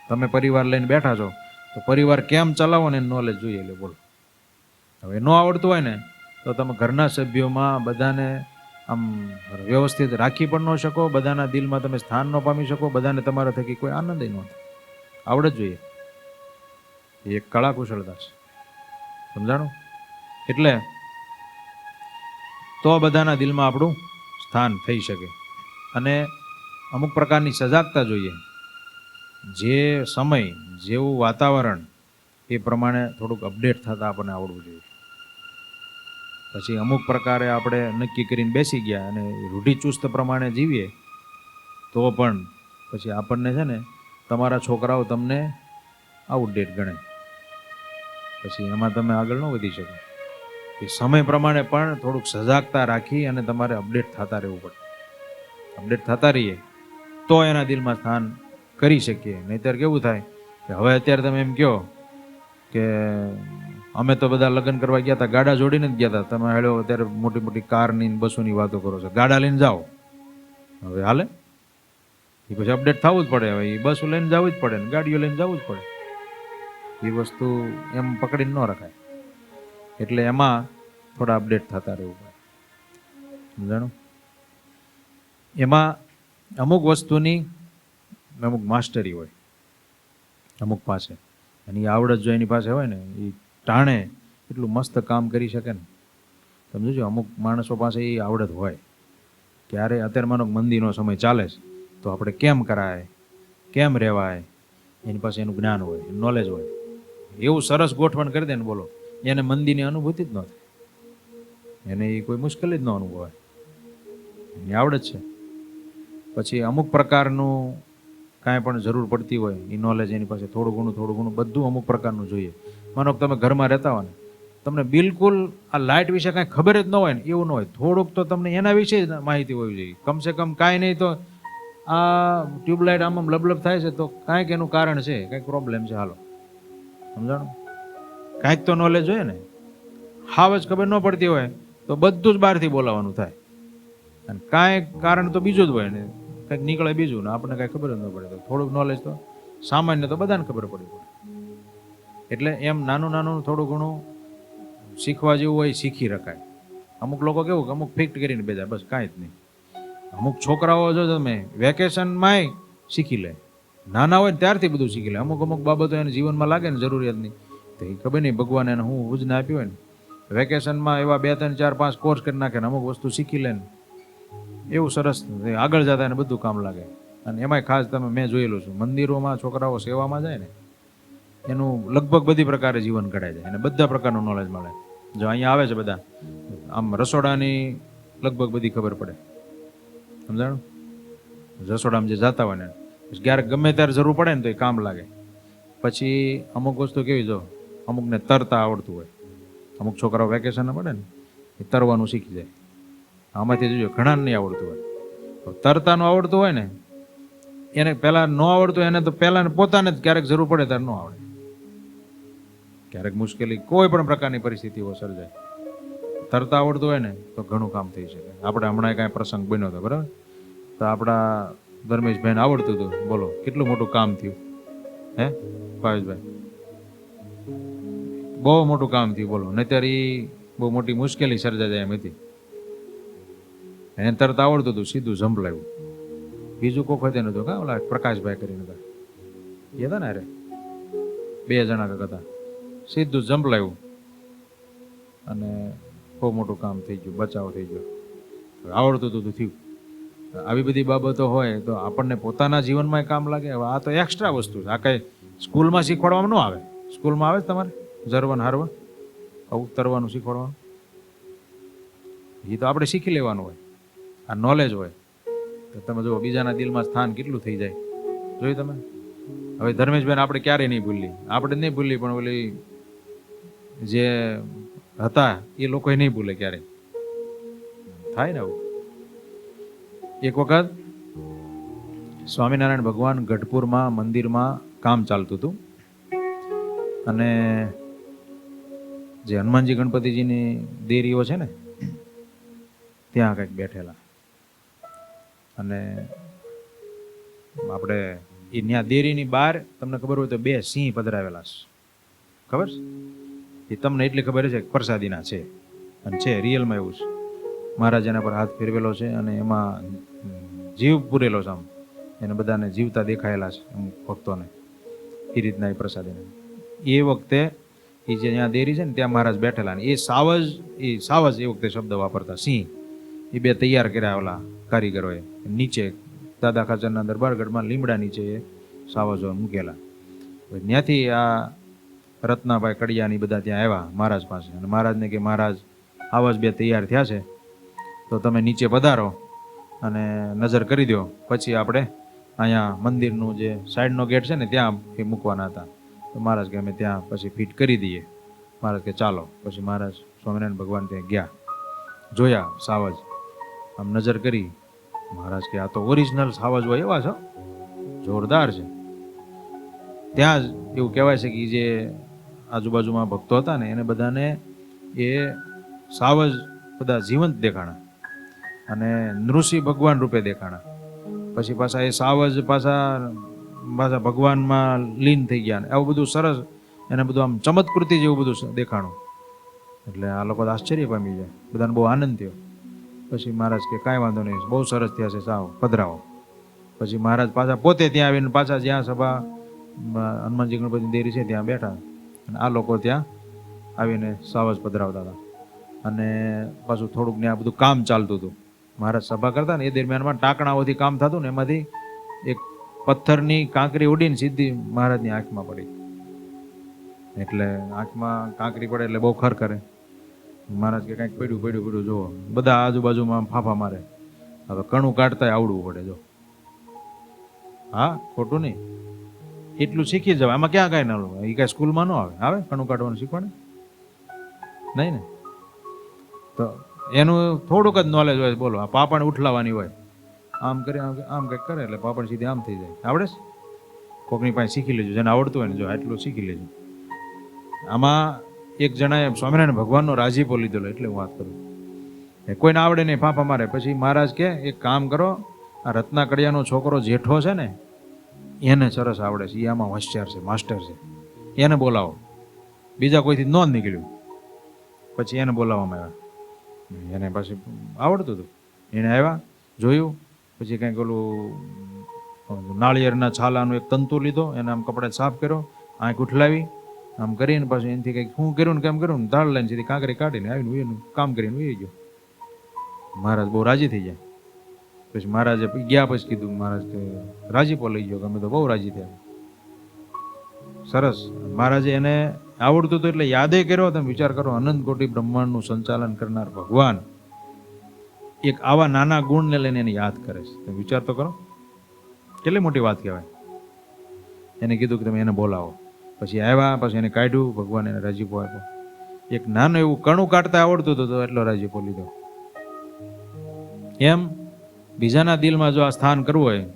તમે પરિવાર લઈને બેઠા છો તો પરિવાર કેમ ચલાવો ને એનું નોલેજ જોઈએ. એટલે બોલો, હવે ન આવડતું હોય ને તો તમે ઘરના સભ્યોમાં બધાને આમ વ્યવસ્થિત રાખી પણ ન શકો, બધાના દિલમાં તમે સ્થાન ન પામી શકો, બધાને તમારા થકી કોઈ આનંદ ન થાય. આવડે જ જોઈએ. એ એક કળા કુશળતા છે, સમજાણું? એટલે તો બધાના દિલમાં આપણું સ્થાન થઈ શકે. અને અમુક પ્રકારની સજાગતા જોઈએ. જે સમય જેવું વાતાવરણ એ પ્રમાણે થોડુંક અપડેટ થતાં આપણને આવડવું જોઈએ. પછી અમુક પ્રકારે આપણે નક્કી કરીને બેસી ગયા અને રૂઢિચુસ્ત પ્રમાણે જીવીએ તો પણ પછી આપણને છે ને તમારા છોકરાઓ તમને આઉટડેટ ગણે, પછી એમાં તમે આગળ ન વધી શકો. એ સમય પ્રમાણે પણ થોડુંક સજાગતા રાખી અને તમારે અપડેટ થતા રહેવું પડે. અપડેટ થતા રહીએ તો એના દિલમાં સ્થાન કરી શકીએ. નહીંતર કેવું થાય કે હવે અત્યારે તમે એમ કહો કે અમે તો બધા લગ્ન કરવા ગયા હતા, ગાડા જોડીને જ ગયા હતા, તમે હેડો અત્યારે મોટી મોટી કારની બસોની વાતો કરો છો, ગાડા લઈને જાઓ. હવે હાલે? એ પછી અપડેટ થવું જ પડે. હવે એ બસો લઈને જવું જ પડે ને ગાડીઓ લઈને જવું જ પડે. એ વસ્તુ એમ પકડીને ન રખાય. એટલે એમાં થોડા અપડેટ થતા રહેવું પડે, સમજાણું? એમાં અમુક વસ્તુની અમુક માસ્ટરી હોય અમુક પાસે, અને એ આવડત જો એની પાસે હોય ને એ ટાણે એટલું મસ્ત કામ કરી શકે ને. તમે જોજો અમુક માણસો પાસે એ આવડત હોય. ક્યારે અત્યારે માનો મંદીનો સમય ચાલે છે તો આપણે કેમ કરાય, કેમ રહેવાય, એની પાસે એનું જ્ઞાન હોય, નોલેજ હોય. એવું સરસ ગોઠવણ કરી દે ને બોલો, એને મંદીની અનુભૂતિ જ ન થાય, એને એ કોઈ મુશ્કેલી જ ન અનુભવાય, એની આવડત છે. પછી અમુક પ્રકારનું કાંઈ પણ જરૂર પડતી હોય એ નોલેજ એની પાસે થોડું ઘણું બધું અમુક પ્રકારનું જોઈએ. માનો કે તમે ઘરમાં રહેતા હોય ને, તમને બિલકુલ આ લાઇટ વિશે કાંઈ ખબર જ ન હોય ને, એવું ન હોય, થોડુંક તો તમને એના વિશે જ માહિતી હોવી જોઈએ. કમસે કમ કાંઈ નહીં તો આ ટ્યુબલાઇટ આમ લબલબ થાય છે તો કાંઈક એનું કારણ છે, કાંઈક પ્રોબ્લેમ છે. હાલો, સમજાણું? કાંઈક તો નોલેજ જોઈએ ને. હાવ જ ખબર ન પડતી હોય તો બધું જ બહારથી બોલાવાનું થાય, અને કાંઈક કારણ તો બીજું જ હોય ને, કંઈક નીકળે બીજું ને આપણને કાંઈ ખબર જ ન પડે. તો થોડુંક નોલેજ તો સામાન્ય તો બધાને ખબર પડી પડે. એટલે એમ નાનું થોડું ઘણું શીખવા જેવું હોય શીખી રખાય. અમુક લોકો કેવું કે અમુક ફિક્ટ કરીને બેજા, બસ કાંઈ જ નહીં. અમુક છોકરાઓ જો તમે વેકેશનમાંય શીખી લે, નાના હોય ને ત્યારથી બધું શીખી લે. અમુક બાબતો એને જીવનમાં લાગે ને જરૂરિયાતની, તો એ ખબર નહીં ભગવાને એને હું ઉજને આપ્યું હોય ને, વેકેશનમાં એવા 2, 3, 4, 5 કોર્સ કરી નાખે ને અમુક વસ્તુ શીખી લે ને, એવું સરસ આગળ જતા એને બધું કામ લાગે. અને એમાંય ખાસ તમે મેં જોયેલું છું, મંદિરોમાં છોકરાઓ સેવામાં જાય ને, એનું લગભગ બધી પ્રકારે જીવન ઘડાય જાય અને બધા પ્રકારનું નોલેજ મળે. જો અહીંયા આવે છે બધા, આમ રસોડાની લગભગ બધી ખબર પડે, સમજાણું? રસોડામાં જે જતા હોય ને, ક્યારેક ગમે ત્યારે જરૂર પડે ને તો એ કામ લાગે. પછી અમુક વસ્તુ કેવી, જો અમુકને તરતા આવડતું હોય, અમુક છોકરાઓ વેકેશન પડે ને એ તરવાનું શીખી જાય. આમાંથી જોજો ઘણાને નહીં આવડતું હોય. તરતાનું આવડતું હોય ને, એને પહેલાં ન આવડતું એને તો પહેલાં પોતાને જ ક્યારેક જરૂર પડે ત્યારે ન આવડે. ક્યારેક મુશ્કેલી કોઈ પણ પ્રકારની પરિસ્થિતિઓ સર્જાય, તરતા આવડતું હોય ને તો ઘણું કામ થઈ શકે. આપણે હમણાં કાંઈ પ્રસંગ બન્યો હતો બરાબર, તો આપણા ધર્મેશભાઈને આવડતું હતું, બોલો કેટલું મોટું કામ થયું. હે ભાવેશભાઈ, બહુ મોટું કામ થયું, બોલો. નહીંતર એ બહુ મોટી મુશ્કેલી સર્જાય જાય એમ હતી. એને તરતા આવડતું હતું, સીધું ઝંપલાવ્યું. બીજું કોઈ ખોતે નતું. કા ઓલા પ્રકાશભાઈ કરીને હતા, એ હતા ને, અરે 2 જણા હતા, સીધું ઝંપલાવ્યું અને બહુ મોટું કામ થઈ ગયું, બચાવ થઈ ગયો. આવડતું હતું તો થયું. આવી બધી બાબતો હોય તો આપણને પોતાના જીવનમાં કામ લાગે. હવે આ તો એક્સ્ટ્રા વસ્તુ છે, આ કંઈ સ્કૂલમાં શીખવાડવામાં ન આવે. સ્કૂલમાં આવે તમારે જરવન હારવન આવું તરવાનું શીખવાડવાનું, એ તો આપણે શીખી લેવાનું હોય. આ નોલેજ હોય તો તમે જુઓ બીજાના દિલમાં સ્થાન કેટલું થઈ જાય, જોયું તમે? હવે ધર્મેશભાઈને આપણે ક્યારેય નહીં ભૂલી, આપણે નહીં ભૂલી, પણ ઓલી જે હતા એ લોકોએ નહીં ભૂલે ક્યારેય. થાય ને આવું. એક વખત સ્વામિનારાયણ ભગવાન ગઢપુરમાં મંદિરમાં કામ ચાલતું હતું, અને જે હનુમાનજી ગણપતિજીની દેરીઓ છે ને ત્યાં કંઈક બેઠેલા, અને આપણે એ ત્યાં દેરીની બહાર તમને ખબર હોય તો 2 સિંહ પધરાવેલા છે. ખબર છે? એ તમને એટલી ખબર છે કે પ્રસાદીના છે, અને છે રિયલમાં એવું છે. મહારાજ એના પર હાથ ફેરવેલો છે અને એમાં જીવ પૂરેલો છે. આમ એને બધાને જીવતા દેખાયેલા છે અમુક ભક્તોને, એ રીતના એ પ્રસાદીને. એ વખતે એ જે ત્યાં દેરી છે ને ત્યાં મહારાજ બેઠેલા, ને એ સાવજ એ વખતે શબ્દ વાપરતા, સિંહ. એ 2 તૈયાર કર્યા ઓલા કારીગરોએ નીચે દાદા ખાચરના દરબારગઢમાં લીમડા નીચે એ સાવજો મૂકેલા. ત્યાંથી આ રત્નાભાઈ કડિયાની બધા ત્યાં આવ્યા મહારાજ પાસે, અને મહારાજને કે મહારાજ આવા જ 2 તૈયાર થયા છે તો તમે નીચે પધારો અને નજર કરી દો, પછી આપણે અહીંયા મંદિરનું જે સાઈડનો ગેટ છે ને ત્યાં એ મૂકવાના હતા. તો મહારાજ કે અમે ત્યાં પછી ફિટ કરી દઈએ. મહારાજ કે ચાલો. પછી મહારાજ સ્વામિનારાયણ ભગવાન ત્યાં ગયા, જોયા સાવજ, આમ નજર કરી. મહારાજ કે આ તો ઓરિજિનલ સાવજ હોય એવા છે, જોરદાર છે. ત્યાં જ એવું કહેવાય છે કે જે આજુબાજુમાં ભક્તો હતા ને એને બધાને એ સાવજ બધા જીવંત દેખાણા અને નૃષિ ભગવાન રૂપે દેખાણા. પછી પાછા એ સાવજ પાછા ભગવાનમાં લીન થઈ ગયા. આવું બધું સરસ એને બધું આમ ચમત્કૃતિ જેવું બધું દેખાણું. એટલે આ લોકો આશ્ચર્ય પામી જાય, બધાને બહુ આનંદ થયો. પછી મહારાજ કે કાંઈ વાંધો નહીં, બહુ સરસ થયા છે, સાવ પધરાવો. પછી મહારાજ પાછા પોતે ત્યાં આવીને પાછા જ્યાં સભા હનુમાનજી ગણપતિની દેરી છે ત્યાં બેઠા, અને આ લોકો ત્યાં આવીને સાવજ પધરાવતા હતા. અને પાછું થોડુંક ત્યાં બધું કામ ચાલતું હતું. મહારાજ સભા કરતા ને એ દરમિયાનમાં ટાંકણાઓથી કામ થતું ને એમાંથી એક પથ્થરની કાંકરી ઉડીને સીધી મહારાજની આંખમાં પડી. એટલે આંખમાં કાંકરી પડે એટલે બહુ ખર કરે. મહારાજ કે કાંઈક પડ્યું જુઓ. બધા આજુબાજુમાં ફાફા મારે. હવે કણું કાઢતા આવડવું પડે. જો હા, ખોટું નહીં. એટલું શીખી જવાય. આમાં ક્યાં કાંઈ ન એ કાંઈ સ્કૂલમાં ન આવે. આવે કણું કાઢવાનું શીખવાડે નહીં ને. તો એનું થોડુંક જ નોલેજ હોય. બોલો, આ પાપણ ઉઠલાવાની હોય, આમ કરે આમ કંઈક કરે એટલે પાપણ સીધી આમ થઈ જાય. આવડે છે? કોકની પાસે શીખી લેજો, જેને આવડતું હોય ને, જો એટલું શીખી લેજો. આમાં એક જણાએ સ્વામિનારાયણ ભગવાનનો રાજીપો લીધેલો, એટલે હું વાત કરું. કોઈને આવડે નહીં, ફાંફા મારે. પછી મહારાજ કે એક કામ કરો, આ રત્ના કડિયાનો છોકરો જેઠો છે ને, એને સરસ આવડે છે, એ આમાં હોશિયાર છે, માસ્ટર છે, એને બોલાવો. બીજા કોઈથી ન નીકળ્યું. પછી એને બોલાવવામાં આવ્યા. એને પાછી આવડતું હતું. એને આવ્યા, જોયું, પછી કંઈક ઓલું નાળિયેરના છાલાનું એક તંતુ લીધો, એને આમ કપડે સાફ કર્યો, આંખ ઉઠલાવી, આમ કરીને પાછું એનાથી કંઈક શું કર્યું ને કેમ કર્યું ને દાળ લઈને સીધી કાંકરી કાઢીને આવીને એનું કામ કરીને ઉઈ ગયો. મહારાજ બહુ રાજી થઈ જાય. પછી મહારાજે ગયા પછી કીધું, મહારાજ કે રાજીપો લઈ ગયો, અમે તો બહુ રાજી થયા. સરસ. મહારાજે એને આવડતું હતું એટલે યાદે કર્યો. તમે વિચાર કરો, અનંત કોટી બ્રહ્માંડનું સંચાલન કરનાર ભગવાન એક આવા નાના ગુણને લઈને એને યાદ કરે છે. તમે વિચાર તો કરો, કેટલી મોટી વાત કહેવાય. એને કીધું કે તમે એને બોલાવો. પછી આવ્યા, પછી એને કાઢ્યું, ભગવાન એને રાજીપો આપ્યો. એક નાનું એવું કણું કાઢતા આવડતું હતું તો એટલો રાજીપો લીધો. એમ બીજાના દિલમાં જો આ સ્થાન કરવું હોય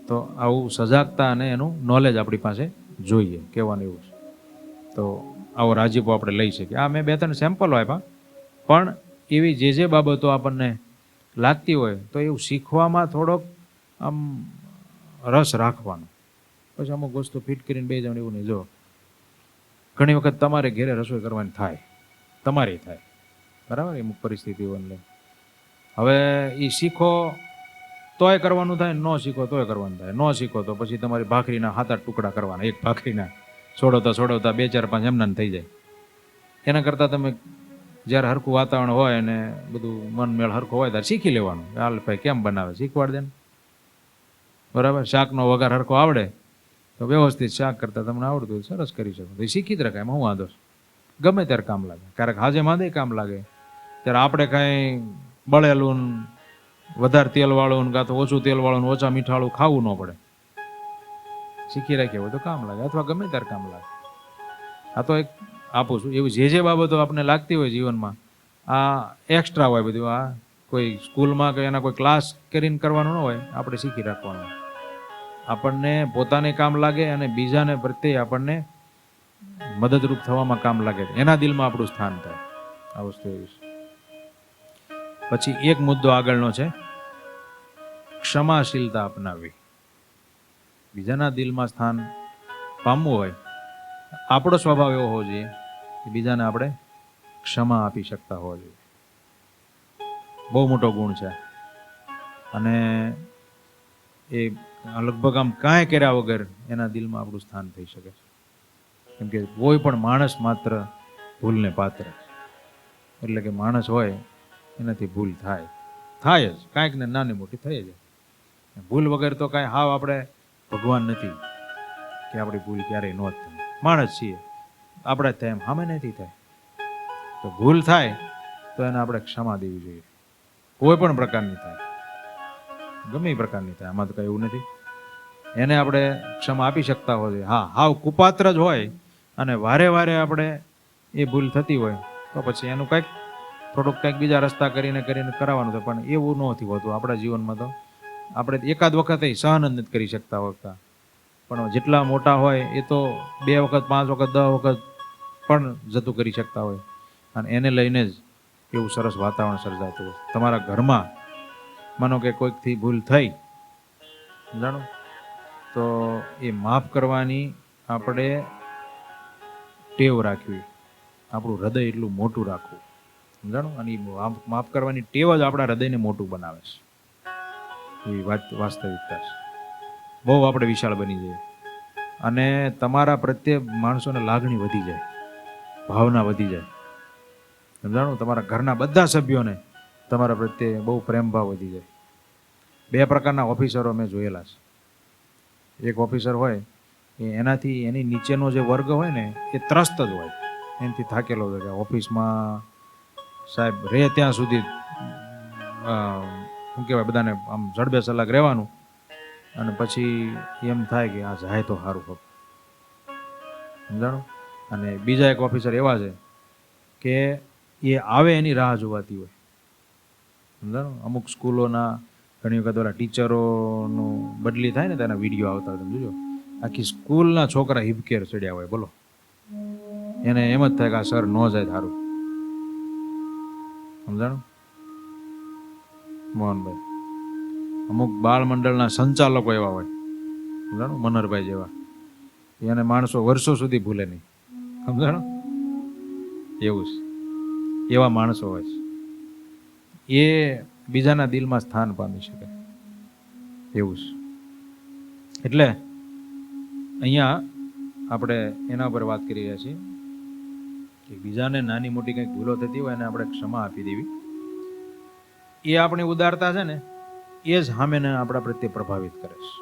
તો આવું સજાગતા અને એનું નોલેજ આપણી પાસે જોઈએ. કહેવાનું એવું છે. તો આવો રાજીપો આપણે લઈ શકીએ. આ મેં 2-3 સેમ્પલો આપ્યા, પણ એવી જે બાબતો આપણને લાગતી હોય તો એવું શીખવામાં થોડોક આમ રસ રાખવાનો. પછી અમુક વસ્તુ ફિટ કરીને બે જણ એવું નહીં. જો ઘણી વખત તમારે ઘેરે રસોઈ કરવાની થાય, તમારે થાય, બરાબર, અમુક પરિસ્થિતિઓને લઈને. હવે એ શીખો તોય કરવાનું થાય, ન શીખો તોય કરવાનું થાય. ન શીખો તો પછી તમારી ભાખરીના 7-8 ટુકડા કરવાના. એક ભાખરીના છોડવતા 2-4-5 એમનામ થઈ જાય. એના કરતાં તમે જ્યારે હરખું વાતાવરણ હોય અને બધું મન મેળ હરખો હોય ત્યારે શીખી લેવાનું. હાલ ભાઈ કેમ બનાવે, શીખવાડ દે ને, બરાબર. શાકનો વઘાર હરખો આવડે તો વ્યવસ્થિત શાક કરતાં તમને આવડતું હોય સરસ કરી શકો. તો એ શીખી જ રખાય, એમાં હું વાંધો છે. ગમે ત્યારે કામ લાગે. ક્યારેક હાજે માંદે કામ લાગે. ત્યારે આપણે કાંઈ બળેલું, વધારે તેલવાળું, કાં તો ઓછું તેલવાળું, ઓછા મીઠાળું ખાવું ન પડે. શીખી રાખ્યા હોય તો કામ લાગે, અથવા ગમે ત્યારે કામ લાગે. આ તો એક આપું છું એવું, જે બાબતો આપણને લાગતી હોય જીવનમાં, આ એક્સ્ટ્રા હોય બધું. આ કોઈ સ્કૂલમાં કે એના કોઈ ક્લાસ કરીને કરવાનું ન હોય, આપણે શીખી રાખવાનું. આપણને પોતાને કામ લાગે અને બીજાને પ્રત્યે આપણને મદદરૂપ થવામાં કામ લાગે, એના દિલમાં આપણું સ્થાન થાય. આ વસ્તુ એવી છે. પછી એક મુદ્દો આગળનો છે, ક્ષમાશીલતા અપનાવવી. બીજાના દિલમાં સ્થાન પામવું હોય, આપણો સ્વભાવ એવો હોવો જોઈએ કે બીજાને આપણે ક્ષમા આપી શકતા હોવા જોઈએ. બહુ મોટો ગુણ છે. અને એ લગભગ આમ કાંઈ કર્યા વગર એના દિલમાં આપણું સ્થાન થઈ શકે છે. કેમ કે કોઈ પણ માણસ માત્ર ભૂલને પાત્ર. એટલે કે માણસ હોય એનાથી ભૂલ થાય જ, કાંઈક ને નાની મોટી થઈ જાય. ભૂલ વગર તો કાંઈ હાવ આપણે ભગવાન નથી કે આપણી ભૂલ ક્યારેય ન થાય. માણસ છીએ, આપણે થાય એમ સામે નથી થાય. તો ભૂલ થાય તો એને આપણે ક્ષમા દેવી જોઈએ. કોઈ પણ પ્રકારની થાય, ગમે એ પ્રકારની થાય, આમાં તો કાંઈ એવું નથી. એને આપણે ક્ષમા આપી શકતા હોય. હા, હાવ કુપાત્ર જ હોય અને વારે વારે આપણે એ ભૂલ થતી હોય તો પછી એનું કંઈક બીજા રસ્તા કરીને કરાવવાનું થાય. પણ એવું નથી હોતું આપણા જીવનમાં. તો આપણે એકાદ વખત સહન જ નથી કરી શકતા હોતા. પણ જેટલા મોટા હોય એ તો 2 વખત, 5 વખત, 10 વખત પણ જતું કરી શકતા હોય. અને એને લઈને જ એવું સરસ વાતાવરણ સર્જાતું હોય. તમારા ઘરમાં માનો કે કોઈકથી ભૂલ થઈ, જાણો, તો એ માફ કરવાની આપણે ટેવ રાખવી. આપણું હૃદય એટલું મોટું રાખવું, જાણો. અને માફ કરવાની ટેવ જ આપણા હૃદયને મોટું બનાવે છે. એવી વાસ્તવિકતા છે. બહુ આપણે વિશાળ બની જઈએ અને તમારા પ્રત્યે માણસોને લાગણી વધી જાય, ભાવના વધી જાય, સમજાણું. તમારા ઘરના બધા સભ્યોને તમારા પ્રત્યે બહુ પ્રેમ ભાવ વધી જાય. 2 પ્રકારના ઓફિસરો મેં જોયેલા છે. એક ઓફિસર હોય એનાથી એની નીચેનો જે વર્ગ હોય ને એ ત્રસ્ત જ હોય, એનાથી થાકેલો હોય કે ઓફિસમાં સાહેબ રહે ત્યાં સુધી શું કહેવાય, બધાને આમ જડબે સલાક રહેવાનું અને પછી એમ થાય કે આ જાય તો સારું ફક્ત, સમજાણું. અને બીજા એક ઓફિસર એવા છે કે એ આવે એની રાહ જોવાતી હોય, સમજાણું. અમુક સ્કૂલોના ઘણી વખત ઓલા ટીચરોનું બદલી થાય ને તેના વિડીયો આવતા હોય, તમે જોજો, આખી સ્કૂલના છોકરા હિબકેર ચડ્યા હોય, બોલો. એને એમ જ થાય કે આ સર ન જાય સારું, સમજાણું મોહનભાઈ. અમુક બાળ મંડળના સંચાલકો એવા હોય, સમજાણું, મનહરભાઈ જેવા, એને માણસો વર્ષો સુધી ભૂલે નહીં, સમજાણું. એવું છે, એવા માણસો હોય છે, એ બીજાના દિલમાં સ્થાન પામી શકે એવું છે. એટલે અહીંયા આપણે એના ઉપર વાત કરી રહ્યા છીએ કે બીજાને નાની મોટી કંઈક ભૂલો થતી હોય એને આપણે ક્ષમા આપી દેવી. એ આપણી ઉદારતા છે ને, એ જ સામેને આપણા પ્રત્યે પ્રભાવિત કરે છે.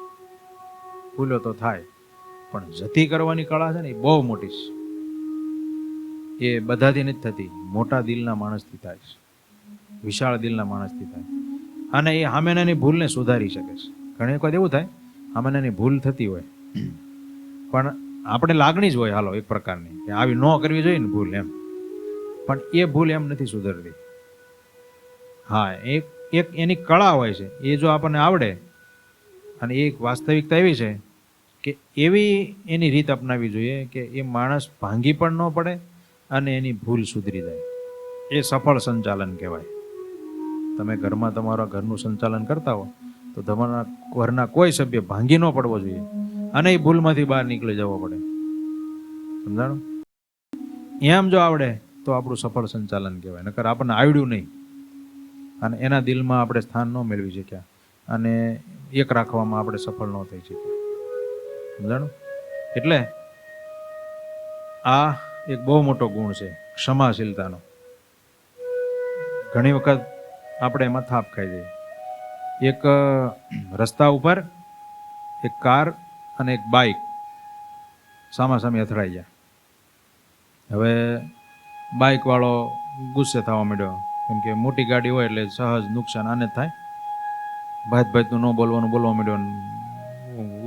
ભૂલો તો થાય, પણ જતી કરવાની કળા છે ને એ બહુ મોટી છે. એ બધાથી નથી થતી, મોટા દિલના માણસથી થાય છે, વિશાળ દિલના માણસથી થાય. અને એ સામેનાની ભૂલને સુધારી શકે છે. ઘણી વખત એવું થાય, સામેનાની ભૂલ થતી હોય પણ આપણે લાગણી જ હોય, હાલો એક પ્રકારની, કે આવી ન કરવી જોઈએ ને ભૂલ એમ, પણ એ ભૂલ એમ નથી સુધરતી. હા, એક એની કળા હોય છે, એ જો આપણને આવડે, અને એક વાસ્તવિકતા એવી છે કે એવી એની રીત અપનાવી જોઈએ કે એ માણસ ભાંગી પણ ન પડે અને એની ભૂલ સુધરી જાય. એ સફળ સંચાલન કહેવાય. તમે ઘરમાં તમારા ઘરનું સંચાલન કરતા હો તો તમારા ઘરના કોઈ સભ્ય ભાંગી ન પડવો જોઈએ અને એ ભૂલમાંથી બહાર નીકળી જવો પડે, સમજાણું. એમ જો આવડે તો આપણું સફળ સંચાલન કહેવાય. નકર આપણને આવડ્યું નહીં અને એના દિલમાં આપણે સ્થાન ન મેળવી શક્યા અને એક રાખવામાં આપણે સફળ ન થઈ શક્યા, સમજાણું. એટલે આ એક બહુ મોટો ગુણ છે ક્ષમાશીલતાનો. ઘણી વખત આપણે એમાં થાપ ખાઈ જઈએ. એક રસ્તા ઉપર એક કાર અને એક બાઇક સામાસામી અથડાઈ ગયા. હવે બાઇક વાળો ગુસ્સે થવા માંડ્યો, કેમ કે મોટી ગાડી હોય એટલે સહજ નુકસાન આને જ થાય. ભાતનું ન બોલવાનું બોલવા માંડ્યો,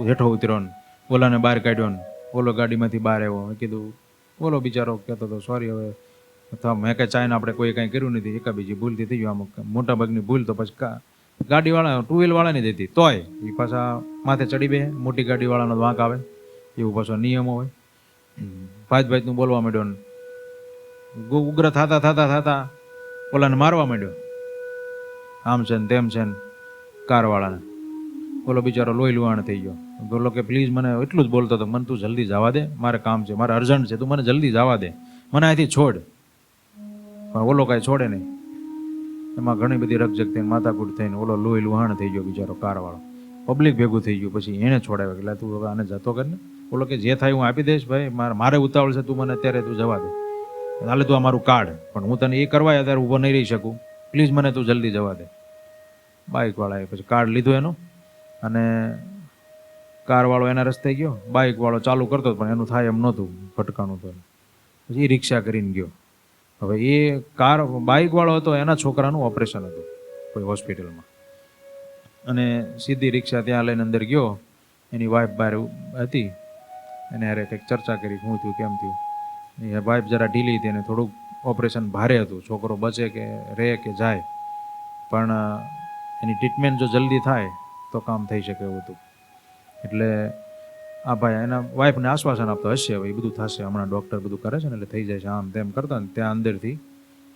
હેઠો ઉતર્યો ને ઓલાને બહાર કાઢ્યો ને ઓલો ગાડીમાંથી બહાર આવ્યો. કીધું ઓલો બિચારો કહેતો હતો સોરી, હવે મેં કંઈ ચાઈને આપણે કોઈ કાંઈ કર્યું નથી, એકા બીજી ભૂલથી થઈ ગયું. આમ મોટા ભાગની ભૂલ તો પછી ગાડીવાળા ટુ વ્હીલ વાળાની જ હતી, તોય એ પાછા માથે ચડી બે, મોટી ગાડીવાળાનો વાંક આવે, એવું પાછો નિયમો હોય. ભાતનું બોલવા માંડ્યો ને ઉગ્ર થતા થતા થતા ઓલાને મારવા માંડ્યો, આમ છે ને તેમ છે ને કારવાળાને. ઓલો બિચારો લોહી લુહાણ થઈ ગયો. બોલો કે પ્લીઝ મને એટલું જ બોલતો હતો, મને તું જલ્દી જવા દે, મારે કામ છે, મારે અર્જન્ટ છે, તું મને જલ્દી જવા દે, મને અહીંથી છોડ. પણ ઓલો કાંઈ છોડે નહીં. એમાં ઘણી બધી રકજક થઈને માથાકૂટ થઈને ઓલો લોહી લુહાણ થઈ ગયો બિચારો કારવાળો. પબ્લિક ભેગું થઈ ગયું. પછી એણે છોડાવ્યો, એટલે તું હવે આને જતો કરીને. ઓલો કે જે થાય હું આપી દઈશ ભાઈ, મારે ઉતાવળ છે, તું મને અત્યારે તું જવા દે, હાલે તું આ મારું કાર્ડ, પણ હું તને એ કરવાય અત્યારે ઊભો નહીં રહી શકું, પ્લીઝ મને તું જલ્દી જવા દે. બાઇકવાળાએ પછી કાર્ડ લીધું એનું અને કારવાળો એના રસ્તે ગયો, બાઇકવાળો ચાલુ કરતો પણ એનું થાય એમ નહોતું, ભટકાણું તો પછી એ રિક્ષા કરીને ગયો. હવે એ બાઇકવાળો હતો, એના છોકરાનું ઓપરેશન હતું કોઈ હોસ્પિટલમાં, અને સીધી રિક્ષા ત્યાં લઈને અંદર ગયો. એની વાઈફ બહાર હતી, એને અરે કંઈક ચર્ચા કરી, શું થયું કેમ થયું. એ વાઈફ જરા ઢીલી હતી અને થોડુંક ઓપરેશન ભારે હતું, છોકરો બચે કે રહે કે જાય, પણ એની ટ્રીટમેન્ટ જો જલ્દી થાય તો કામ થઈ શકે એવું હતું. એટલે આ ભાઈ એના વાઈફને આશ્વાસન આપતો, હશે હવે એ બધું થશે, હમણાં ડૉક્ટર બધું કરે છે ને એટલે થઈ જાય છે, આમ તેમ કરતા ને ત્યાં અંદરથી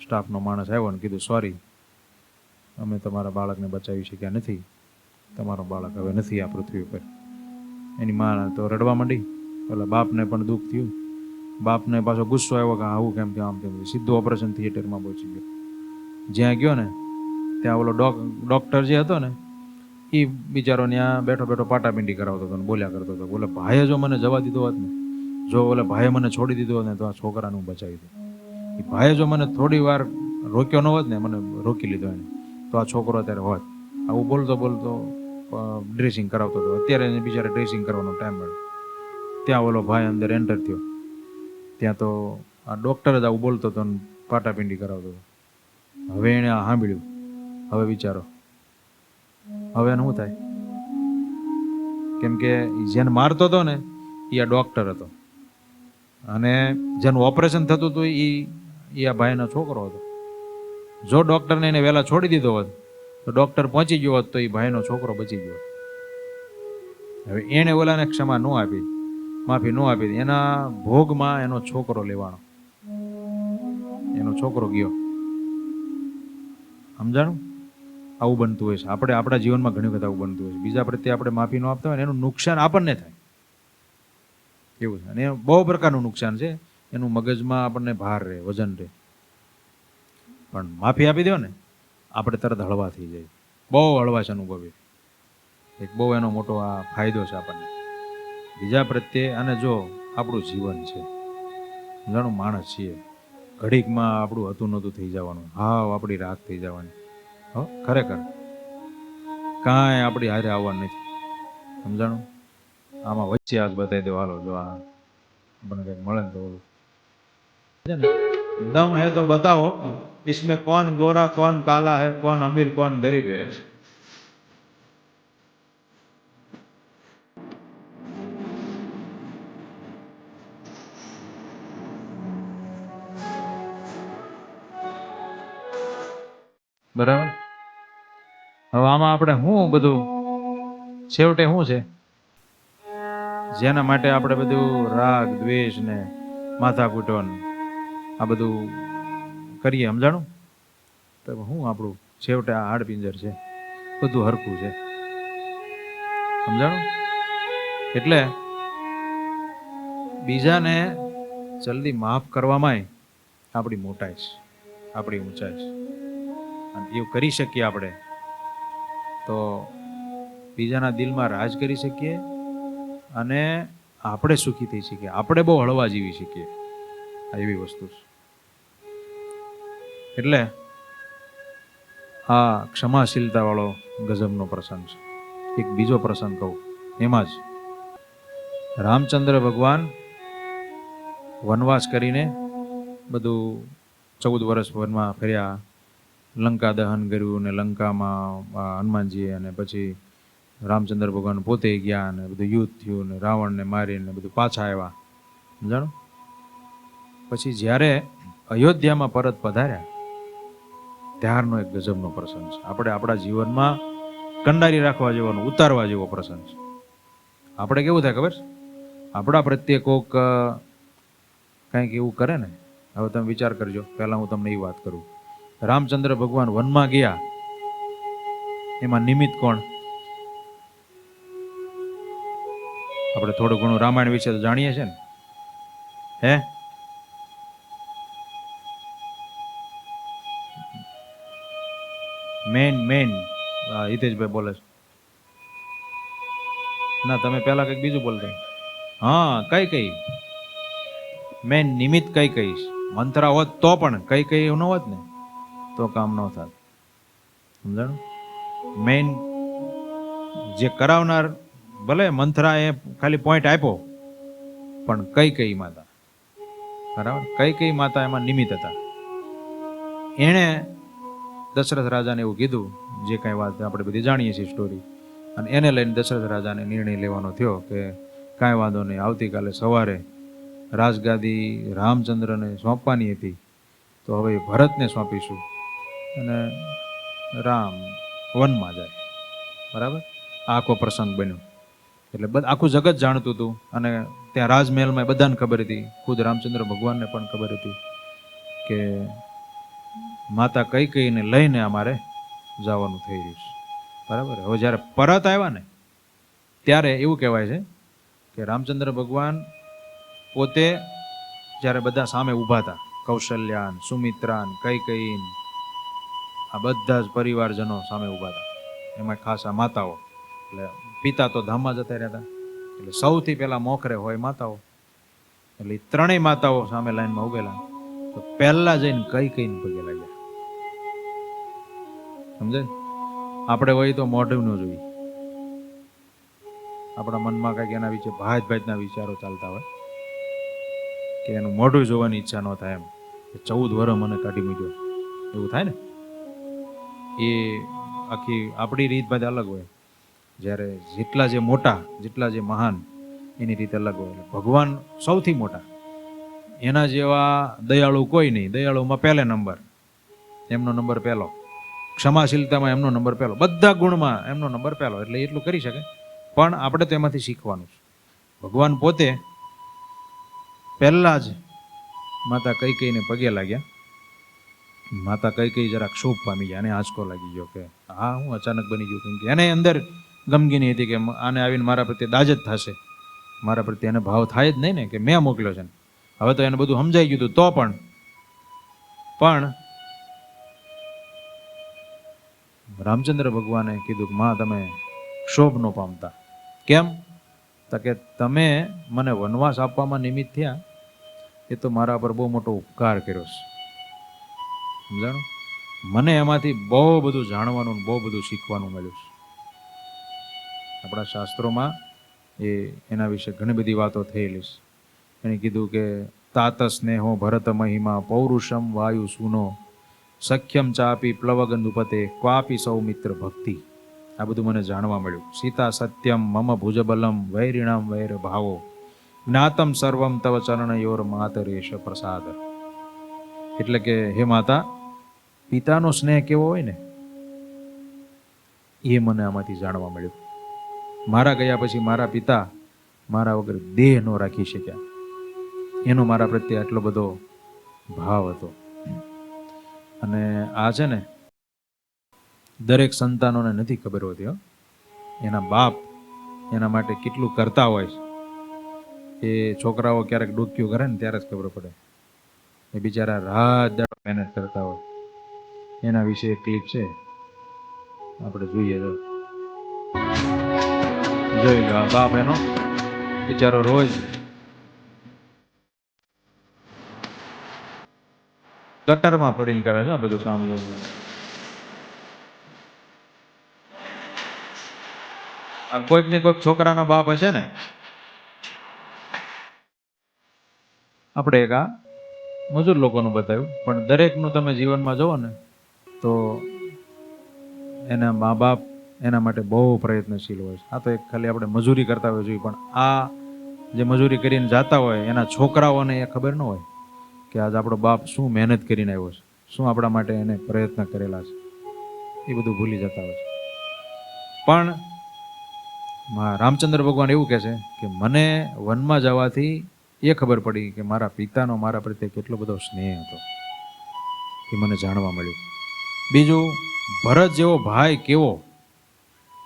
સ્ટાફનો માણસ આવ્યો ને કીધું સોરી, અમે તમારા બાળકને બચાવી શક્યા નથી, તમારો બાળક હવે નથી આ પૃથ્વી ઉપર. એની માં તો રડવા માંડી, એટલે બાપને પણ દુઃખ થયું. બાપને પાછો ગુસ્સો આવ્યો કે આવું કેમ કે આમ તેમ. સીધું ઓપરેશન થિયેટરમાં પહોંચી ગયો. જ્યાં ગયો ને ત્યાં ઓલો ડૉક્ટર જે હતો ને એ બિચારો ત્યાં બેઠો બેઠો પાટાપિંડી કરાવતો હતો ને બોલ્યા કરતો હતો, બોલે ભાઈએ જો મને જવા દીધો હોત ને, જો ઓલે ભાઈએ મને છોડી દીધો હોત ને તો આ છોકરાનું બચાવી દઉં. એ ભાઈએ જો મને થોડી વાર રોક્યો ન હોત ને, મને રોકી લીધો એને, તો આ છોકરો અત્યારે હોત. આવું બોલતો બોલતો ડ્રેસિંગ કરાવતો હતો. અત્યારે એને બિચારે ડ્રેસિંગ કરવાનો ટાઈમ મળ્યો. ત્યાં ઓલો ભાઈ અંદર એન્ટર થયો, ત્યાં તો આ ડૉક્ટર જ આવું બોલતો હતો ને પાટાપિંડી કરાવતો હતો. હવે એણે આ સાંભળ્યું. હવે વિચારો હવે એને શું થાય? કેમ કે જેને મારતો હતો ને એ આ ડૉક્ટર હતો, અને જેનું ઓપરેશન થતું હતું એ આ ભાઈનો છોકરો હતો. જો ડૉક્ટરને એને વહેલા છોડી દીધો હોત તો ડૉક્ટર પહોંચી ગયો હોત તો એ ભાઈનો છોકરો બચી ગયો. હવે એણે ઓલાને ક્ષમા ન આપી, માફી ન આપી, એના ભોગમાં એનો છોકરો લેવાનો, એનો છોકરો ગયો. સમજાણું? આવું બનતું હોય છે. આપણે આપણા જીવનમાં ઘણી વખત આવું બનતું હોય છે. બીજા પ્રત્યે આપણે માફી ન આપતા હોય ને એનું નુકસાન આપણને થાય એવું છે. અને એ બહુ પ્રકારનું નુકસાન છે. એનું મગજમાં આપણને ભાર રહે, વજન રહે. પણ માફી આપી દો ને આપણે તરત હળવા થઈ જાય, બહુ હળવાશ અનુભવી. એક બહુ એનો મોટો આ ફાયદો છે આપણને બીજા પ્રત્યે. અને જો આપણું જીવન છે, જાણું માણસ છીએ, ઘડીકમાં આપણું હતું નહોતું થઈ જવાનું, હાવ આપણી રાખ થઈ જવાની. ખરેખર કાંઈ આપણી હારે આવવાનું નથી. સમજાણું? આમાં વચ્ચે હાથ બતાવી દો, હાલો જો આ આપણને કંઈક મળે ને તો ઓલું दम है तो बताओ इसमें कौन गोरा कौन काला है, कौन अमीर कौन गरीब है? બરાબર. હવે આમાં આપણે શું બધું છેવટે શું છે જેના માટે આપણે બધું રાગ દ્વેષ ને માથાકૂટો ને આ બધું કરીએ? સમજાણું? તો શું આપણું છેવટે આ હાડપિંજર છે, બધું હરખું છે. સમજાણું? એટલે બીજાને જલ્દી માફ કરવામાં આપણી મોટાઈ છે, આપણી ઊંચાઈ છે. અને એવું કરી શકીએ આપણે તો બીજાના દિલમાં રાજ કરી શકીએ અને આપણે સુખી થઈ શકીએ, આપણે બહુ હળવા જીવી શકીએ. આ એવી વસ્તુ છે. એટલે આ ક્ષમાશીલતા વાળો ગજબનો પ્રસંગ છે. એક બીજો પ્રસંગ કહું, એમાં જ રામચંદ્ર ભગવાન વનવાસ કરીને બધું 14 વર્ષ વનમાં ફર્યા, લંકા દહન કર્યું ને લંકામાં હનુમાનજી અને પછી રામચંદ્ર ભગવાન પોતે ગયા ને બધું યુદ્ધ થયું ને રાવણને મારીને બધું પાછા આવ્યા. સમજાણું? પછી જ્યારે અયોધ્યામાં પરત પધાર્યા ત્યારનો એક ગજબનો પ્રસંગ છે. આપણે આપણા જીવનમાં કંડારી રાખવા જેવાનો, ઉતારવા જેવો પ્રસંગ છે. આપણે કેવું થાય ખબર છે? આપણા પ્રત્યે કોક કંઈક એવું કરે ને, હવે તમે વિચાર કરજો. પહેલા હું તમને એ વાત કરું, રામચંદ્ર ભગવાન વનમાં ગયા એમાં નિમિત્ત કોણ? આપણે થોડું ઘણું રામાયણ વિશે તો જાણીએ છીએ ને, હે? મેન હિતેશભાઈ બોલે છે. ના, તમે પહેલા કંઈક બીજું બોલતા. હા, કઈ મેન નિમિત્ત કઈ મંથરા હોત તો પણ કઈ એવું ન હોત ને તો કામ ન થાત. સમજાણું? મેન જે કરાવનાર, ભલે મંથરા એ ખાલી પોઈન્ટ આપ્યો, પણ કઈ માતા, બરાબર, કઈ માતા એમાં નિમિત્ત હતા. એણે દશરથ રાજાને એવું કીધું, જે કાંઈ વાત આપણે બધી જાણીએ છીએ સ્ટોરી, અને એને લઈને દશરથ રાજાને નિર્ણય લેવાનો થયો કે કાંઈ વાંધો નહીં, આવતીકાલે સવારે રાજગાદી રામચંદ્રને સોંપવાની હતી તો હવે ભરતને સોંપીશું અને રામ વનમાં જાય. બરાબર? આખો પ્રસંગ બન્યો. એટલે આખું જગત જાણતું હતું અને ત્યાં રાજમહેલમાં બધાને ખબર હતી, ખુદ રામચંદ્ર ભગવાનને પણ ખબર હતી કે માતા કઈને લઈને અમારે જવાનું થઈ રહ્યું છે. બરાબર? હવે જ્યારે પરત આવ્યા ને ત્યારે એવું કહેવાય છે કે રામચંદ્ર ભગવાન પોતે જ્યારે બધા સામે ઊભા હતા, કૌશલ્યાન, સુમિત્રાન, કૈકેયી, આ બધા જ પરિવારજનો સામે ઊભા હતા, એમાં ખાસ આ માતાઓ. એટલે પિતા તો ધામમાં જતા રહ્યા હતા, એટલે સૌથી પહેલા મોખરે હોય માતાઓ. એટલે ત્રણેય માતાઓ સામે લાઈનમાં ઉભેલા, તો પહેલા જઈને કઈને પગે લાગ્યા. સમજાય? આપણે હોય તો મોઢું ન જોઈએ, આપણા મનમાં કંઈક એના વિશે ભાતના વિચારો ચાલતા હોય કે એનું મોઢું જોવાની ઈચ્છા ન થાય, એમ 14 વર્ષ મને કાઢી મૂક્યો, એવું થાય ને. એ આખી આપણી રીત ભાઈ અલગ હોય. જ્યારે જેટલા જે મોટા, જેટલા જે મહાન, એની રીતે અલગ હોય. એટલે ભગવાન સૌથી મોટા, એના જેવા દયાળુ કોઈ નહીં. દયાળુમાં પહેલે નંબર, એમનો નંબર પહેલો. ક્ષમાશીલતામાં એમનો નંબર પહેલો. બધા ગુણમાં એમનો નંબર પહેલો. એટલે એટલું કરી શકે, પણ આપણે તેમાંથી શીખવાનું છે. ભગવાન પોતે પહેલા જ માતા કૈકેયીને પગે લાગ્યા. માતા કૈકેયી જરાક ક્ષોભ પામી ગયા, અને આંચકો લાગી ગયો કે હા હું અચાનક બની ગયું. કેમ કે એને અંદર ગમગીની હતી કે આને આવીને મારા પ્રત્યે દાજ જ થશે, મારા પ્રત્યે એને ભાવ થાય જ નહીં ને, કે મેં મોકલ્યો છે ને. હવે તો એને બધું સમજાઈ ગયું હતું, તો પણ રામચંદ્ર ભગવાને કીધું કે માં તમે ક્ષોભ ન પામતા. કેમ? તો કે તમે મને વનવાસ આપવામાં નિમિત્ત થયા, એ તો મારા પર બહુ મોટો ઉપકાર કર્યો છે. સમજાણું? મને એમાંથી બહુ બધું જાણવાનું, બહુ બધું શીખવાનું મળ્યું છે. આપણા શાસ્ત્રોમાં એના વિશે ઘણી બધી વાતો થયેલી છે. એને કીધું કે તાત સ્નેહો ભરત મહિમા પૌરુષમ વાયુ સુનો સખ્યમ ચાપી પ્લવગંધુપતે ક્વાપી સૌમિત્ર ભક્તિ. આ બધું મને જાણવા મળ્યું. સીતા સત્યમ મમ ભુજબલમ વૈરિણામ વૈર ભાવો જ્ઞાતમ સર્વમ તવ ચરણયોર માતરેશ પ્રસાદ. એટલે કે હે માતા, પિતાનો સ્નેહ કેવો હોય ને એ મને આમાંથી જાણવા મળ્યું. મારા ગયા પછી મારા પિતા મારા વગર દેહ ન રાખી શક્યા, એનો મારા પ્રત્યે આટલો બધો ભાવ હતો. અને આ છે ને દરેક સંતાનોને નથી ખબર હોતી. એના બાપ એના માટે કેટલું કરતા હોય છે, એ છોકરાઓ ક્યારેક ડોક્યું કરે ને ત્યારે જ ખબર પડે. એ બિચારા રાત દાડો મહેનત કરતા હોય. એના વિશે એક ક્લિપ છે, આપણે જોઈએ. જોઈ લો, આ બાપ એનો બિચારો રોજ ગટરમાં પડીને કરે છે બધું કામ. આ કોઈક ને કોઈક છોકરાના બાપ હશે ને. આપણે એક આ મજૂર લોકોનું બતાવ્યું, પણ દરેકનું તમે જીવનમાં જોવો ને તો એના મા બાપ એના માટે બહુ પ્રયત્નશીલ હોય છે. આ તો એક ખાલી આપણે મજૂરી કરતા હોય જોઈએ, પણ આ જે મજૂરી કરીને જાતા હોય એના છોકરાઓને એ ખબર ન હોય કે આજ આપણો બાપ શું મહેનત કરીને આવ્યો છે, શું આપણા માટે એને પ્રયત્ન કરેલા છે. એ બધું ભૂલી જતા હોય છે. પણ રામચંદ્ર ભગવાન એવું કહે છે કે મને વનમાં જવાથી એ ખબર પડી કે મારા પિતાનો મારા પ્રત્યે કેટલો બધો સ્નેહ હતો, એ મને જાણવા મળ્યું. બીજું, ભરત જેવો ભાઈ કેવો,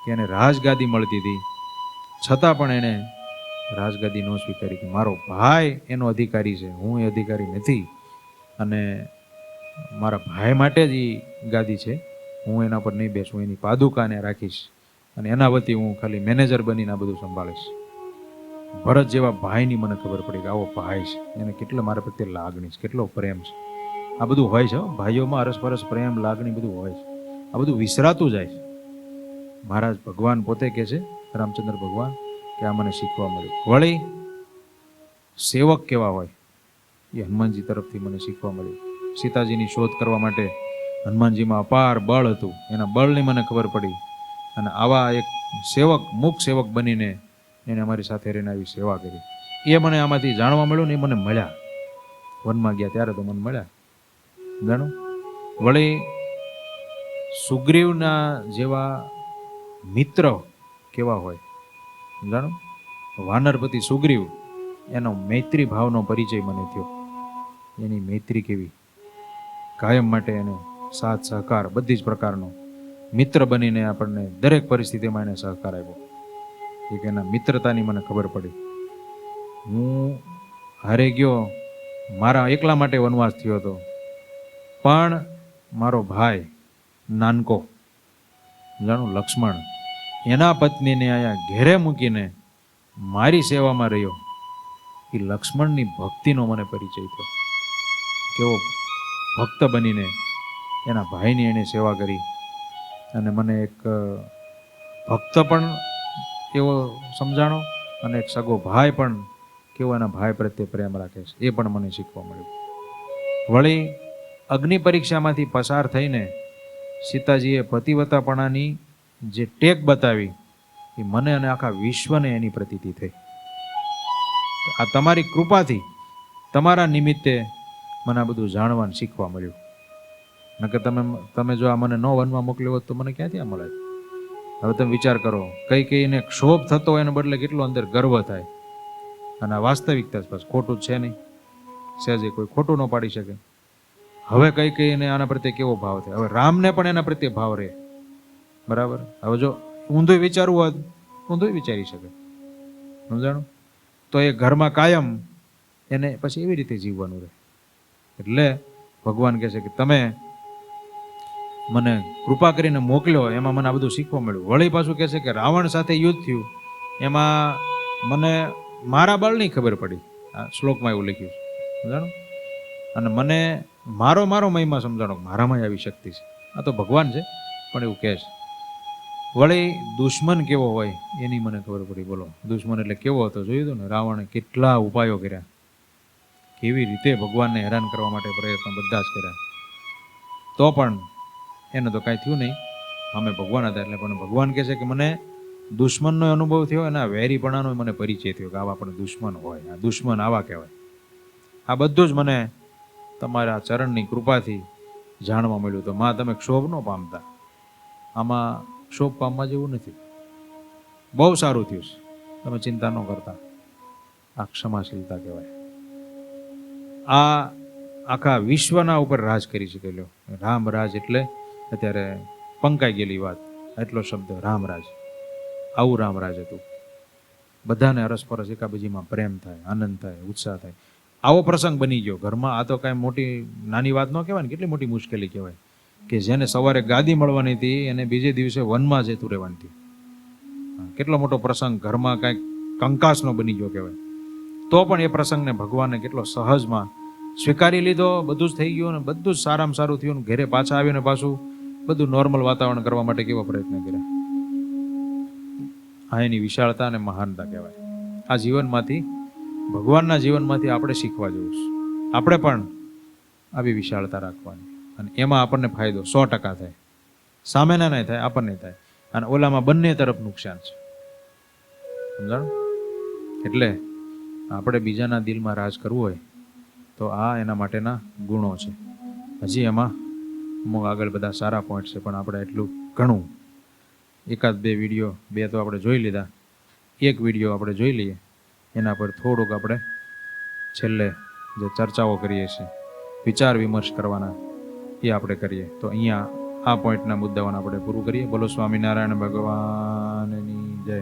કે એને રાજગાદી મળતી હતી છતાં પણ એને રાજગાદી ન સ્વીકારી, કે મારો ભાઈ એનો અધિકારી છે, હું એ અધિકારી નથી, અને મારા ભાઈ માટે જ એ ગાદી છે, હું એના પર નહીં બેસું, એની પાદુકાને રાખીશ, અને એના વતી હું ખાલી મેનેજર બનીને આ બધું સંભાળીશ. ભરત જેવા ભાઈની મને ખબર પડી કે આવો ભાઈ છે, એને કેટલો મારા પ્રત્યે લાગણી છે, કેટલો પ્રેમ છે. આ બધું હોય છે ભાઈઓમાં, અરસપરસ પ્રેમ લાગણી બધું હોય છે. આ બધું વિસરાતું જાય છે. મહારાજ ભગવાન પોતે કહે છે, રામચંદ્ર ભગવાન, કે આ મને શીખવા મળ્યું. વળી સેવક કેવા હોય એ હનુમાનજી તરફથી મને શીખવા મળ્યું. સીતાજીની શોધ કરવા માટે હનુમાનજીમાં અપાર બળ હતું, એના બળની મને ખબર પડી. અને આવા એક સેવક, મુખ સેવક બનીને એને અમારી સાથે રહીને આવી સેવા કરી, એ મને આમાંથી જાણવા મળ્યું ને એ મને મળ્યા. વનમાં ગયા ત્યારે તો મને મળ્યા. જાણું. વળી સુગ્રીવના જેવા મિત્ર કેવા હોય, જાણો. વાનરપતિ સુગ્રીવ, એનો મૈત્રી ભાવનો પરિચય મને થયો. એની મૈત્રી કેવી, કાયમ માટે એને સાથ સહકાર બધી જ પ્રકારનો મિત્ર બનીને આપણને દરેક પરિસ્થિતિમાં એને સહકાર આપ્યો. એક એના મિત્રતાની મને ખબર પડી. હું હારે ગયો, મારા એકલા માટે વનવાસ થયો હતો, પણ મારો ભાઈ નાનકો, જાણું, લક્ષ્મણ, એના પત્નીને અહીંયા ઘેરે મૂકીને મારી સેવામાં રહ્યો. એ લક્ષ્મણની ભક્તિનો મને પરિચય થયો. કેવો ભક્ત બનીને એના ભાઈની એને સેવા કરી, અને મને એક ભક્ત પણ એવો સમજાણો, અને એક સગો ભાઈ પણ કેવો એના ભાઈ પ્રત્યે પ્રેમ રાખે છે, એ પણ મને શીખવા મળ્યું. વળી અગ્નિ પરીક્ષામાંથી પસાર થઈને સીતાજીએ પતિવતાપણાની જે ટેક બતાવી, એ મને અને આખા વિશ્વને એની પ્રતીતિ થઈ. આ તમારી કૃપાથી, તમારા નિમિત્તે મને આ બધું જાણવાનું શીખવા મળ્યું. નકર તમે જો આ મને ન વનમાં મોકલ્યો હોત તો મને ક્યાંથી આ મળે? હવે તમે વિચાર કરો, કઈ કઈને ક્ષોભ થતો એને બદલે કેટલો અંદર ગર્વ થાય. અને આ વાસ્તવિકતા બસ ખોટું જ છે નહીં, સહેજે કોઈ ખોટું ન પાડી શકે. હવે કઈ કઈને આના પ્રત્યે કેવો ભાવ થાય? હવે રામને પણ એના પ્રત્યે ભાવ રહે. બરાબર? હવે જો ઊંધું વિચારવું હોય ઊંધું વિચારી શકે, સમજાણું? તો એ ઘરમાં કાયમ એને પછી એવી રીતે જીવવાનું રહે. એટલે ભગવાન કહે છે કે તમે મને કૃપા કરીને મોકલ્યો, એમાં મને આ બધું શીખવા મળ્યું. વળી પાછું કહે છે કે રાવણ સાથે યુદ્ધ થયું, એમાં મને મારા બળની ખબર પડી. આ શ્લોકમાં એવું લખ્યું છે, સમજાણું? અને મને મારો મહિમા સમજાણો, મારામાં આવી શક્તિ છે. આ તો ભગવાન છે પણ એવું કહે છે. વળી દુશ્મન કેવો હોય એની મને ખબર પડી. બોલો, દુશ્મન એટલે કેવો હતો જોયું હતું ને? રાવણે કેટલા ઉપાયો કર્યા, કેવી રીતે ભગવાનને હેરાન કરવા માટે પ્રયત્ન બધા જ કર્યા, તો પણ એને તો કાંઈ થયું નહીં. અમે ભગવાન હતા એટલે. પણ ભગવાન કહે છે કે મને દુશ્મનનો અનુભવ થયો, અને આ વેરીપણાનો મને પરિચય થયો કે આવા પણ દુશ્મન હોય, આ દુશ્મન આવા કહેવાય. આ બધું જ મને તમારા ચરણની કૃપાથી જાણવા મળ્યું. તો માં, તમે ક્ષોભ ન પામતા. આમાં ક્ષોભ પામવા જેવું નથી. બહુ સારું થયું છે, તમે ચિંતા ન કરતા. આ ક્ષમાશીલતા કહેવાય. આ આખા વિશ્વના ઉપર રાજ કરી શકેલો રામ રાજ. એટલે અત્યારે પંકાઈ ગયેલી વાત, એટલો શબ્દ રામરાજ. આવું રામરાજ હતું. બધાને અરસપરસ એકાબીજીમાં પ્રેમ થાય, આનંદ થાય, ઉત્સાહ થાય. આવો પ્રસંગ બની ગયો ઘરમાં. આ તો કાંઈ મોટી નાની વાત ન કહેવાય ને, કેટલી મોટી મુશ્કેલી કહેવાય કે જેને સવારે ગાદી મળવાની હતી એને બીજે દિવસે વનમાં જતું રહેવાની હતી. કેટલો મોટો પ્રસંગ ઘરમાં કાંઈક કંકાસનો બની ગયો કહેવાય. તો પણ એ પ્રસંગને ભગવાને કેટલો સહજમાં સ્વીકારી લીધો. બધું જ થઈ ગયું ને બધું જ સારામાં સારું થયું. ઘરે પાછા આવીને પાછું બધું નોર્મલ વાતાવરણ કરવા માટે કેવો પ્રયત્ન કર્યા. આ એની વિશાળતા અને મહાનતા કહેવાય. આ જીવનમાંથી, ભગવાનના જીવનમાંથી આપણે શીખવા જેવું છે. આપણે પણ આવી વિશાળતા રાખવાની, અને એમાં આપણને ફાયદો 100% થાય. સામેના નહીં થાય, આપણને થાય. અને ઓલામાં બંને તરફ નુકસાન છે, સમજાણું? એટલે આપણે બીજાના દિલમાં રાજ કરવું હોય તો આ એના માટેના ગુણો છે. હજી એમાં અમુક આગળ બધા સારા પોઈન્ટ છે, પણ આપણે એટલું ઘણું એકાદ બે વિડીયો, બે તો આપણે જોઈ લીધા, એક વિડીયો આપણે જોઈ લઈએ. એના પર થોડુંક આપણે છેલ્લે જે ચર્ચાઓ કરીએ છીએ, વિચાર વિમર્શ કરવાના, એ આપણે કરીએ. તો અહીંયા આ પોઈન્ટના મુદ્દાઓને આપણે પૂરું કરીએ. બોલો સ્વામિનારાયણ ભગવાનની જય.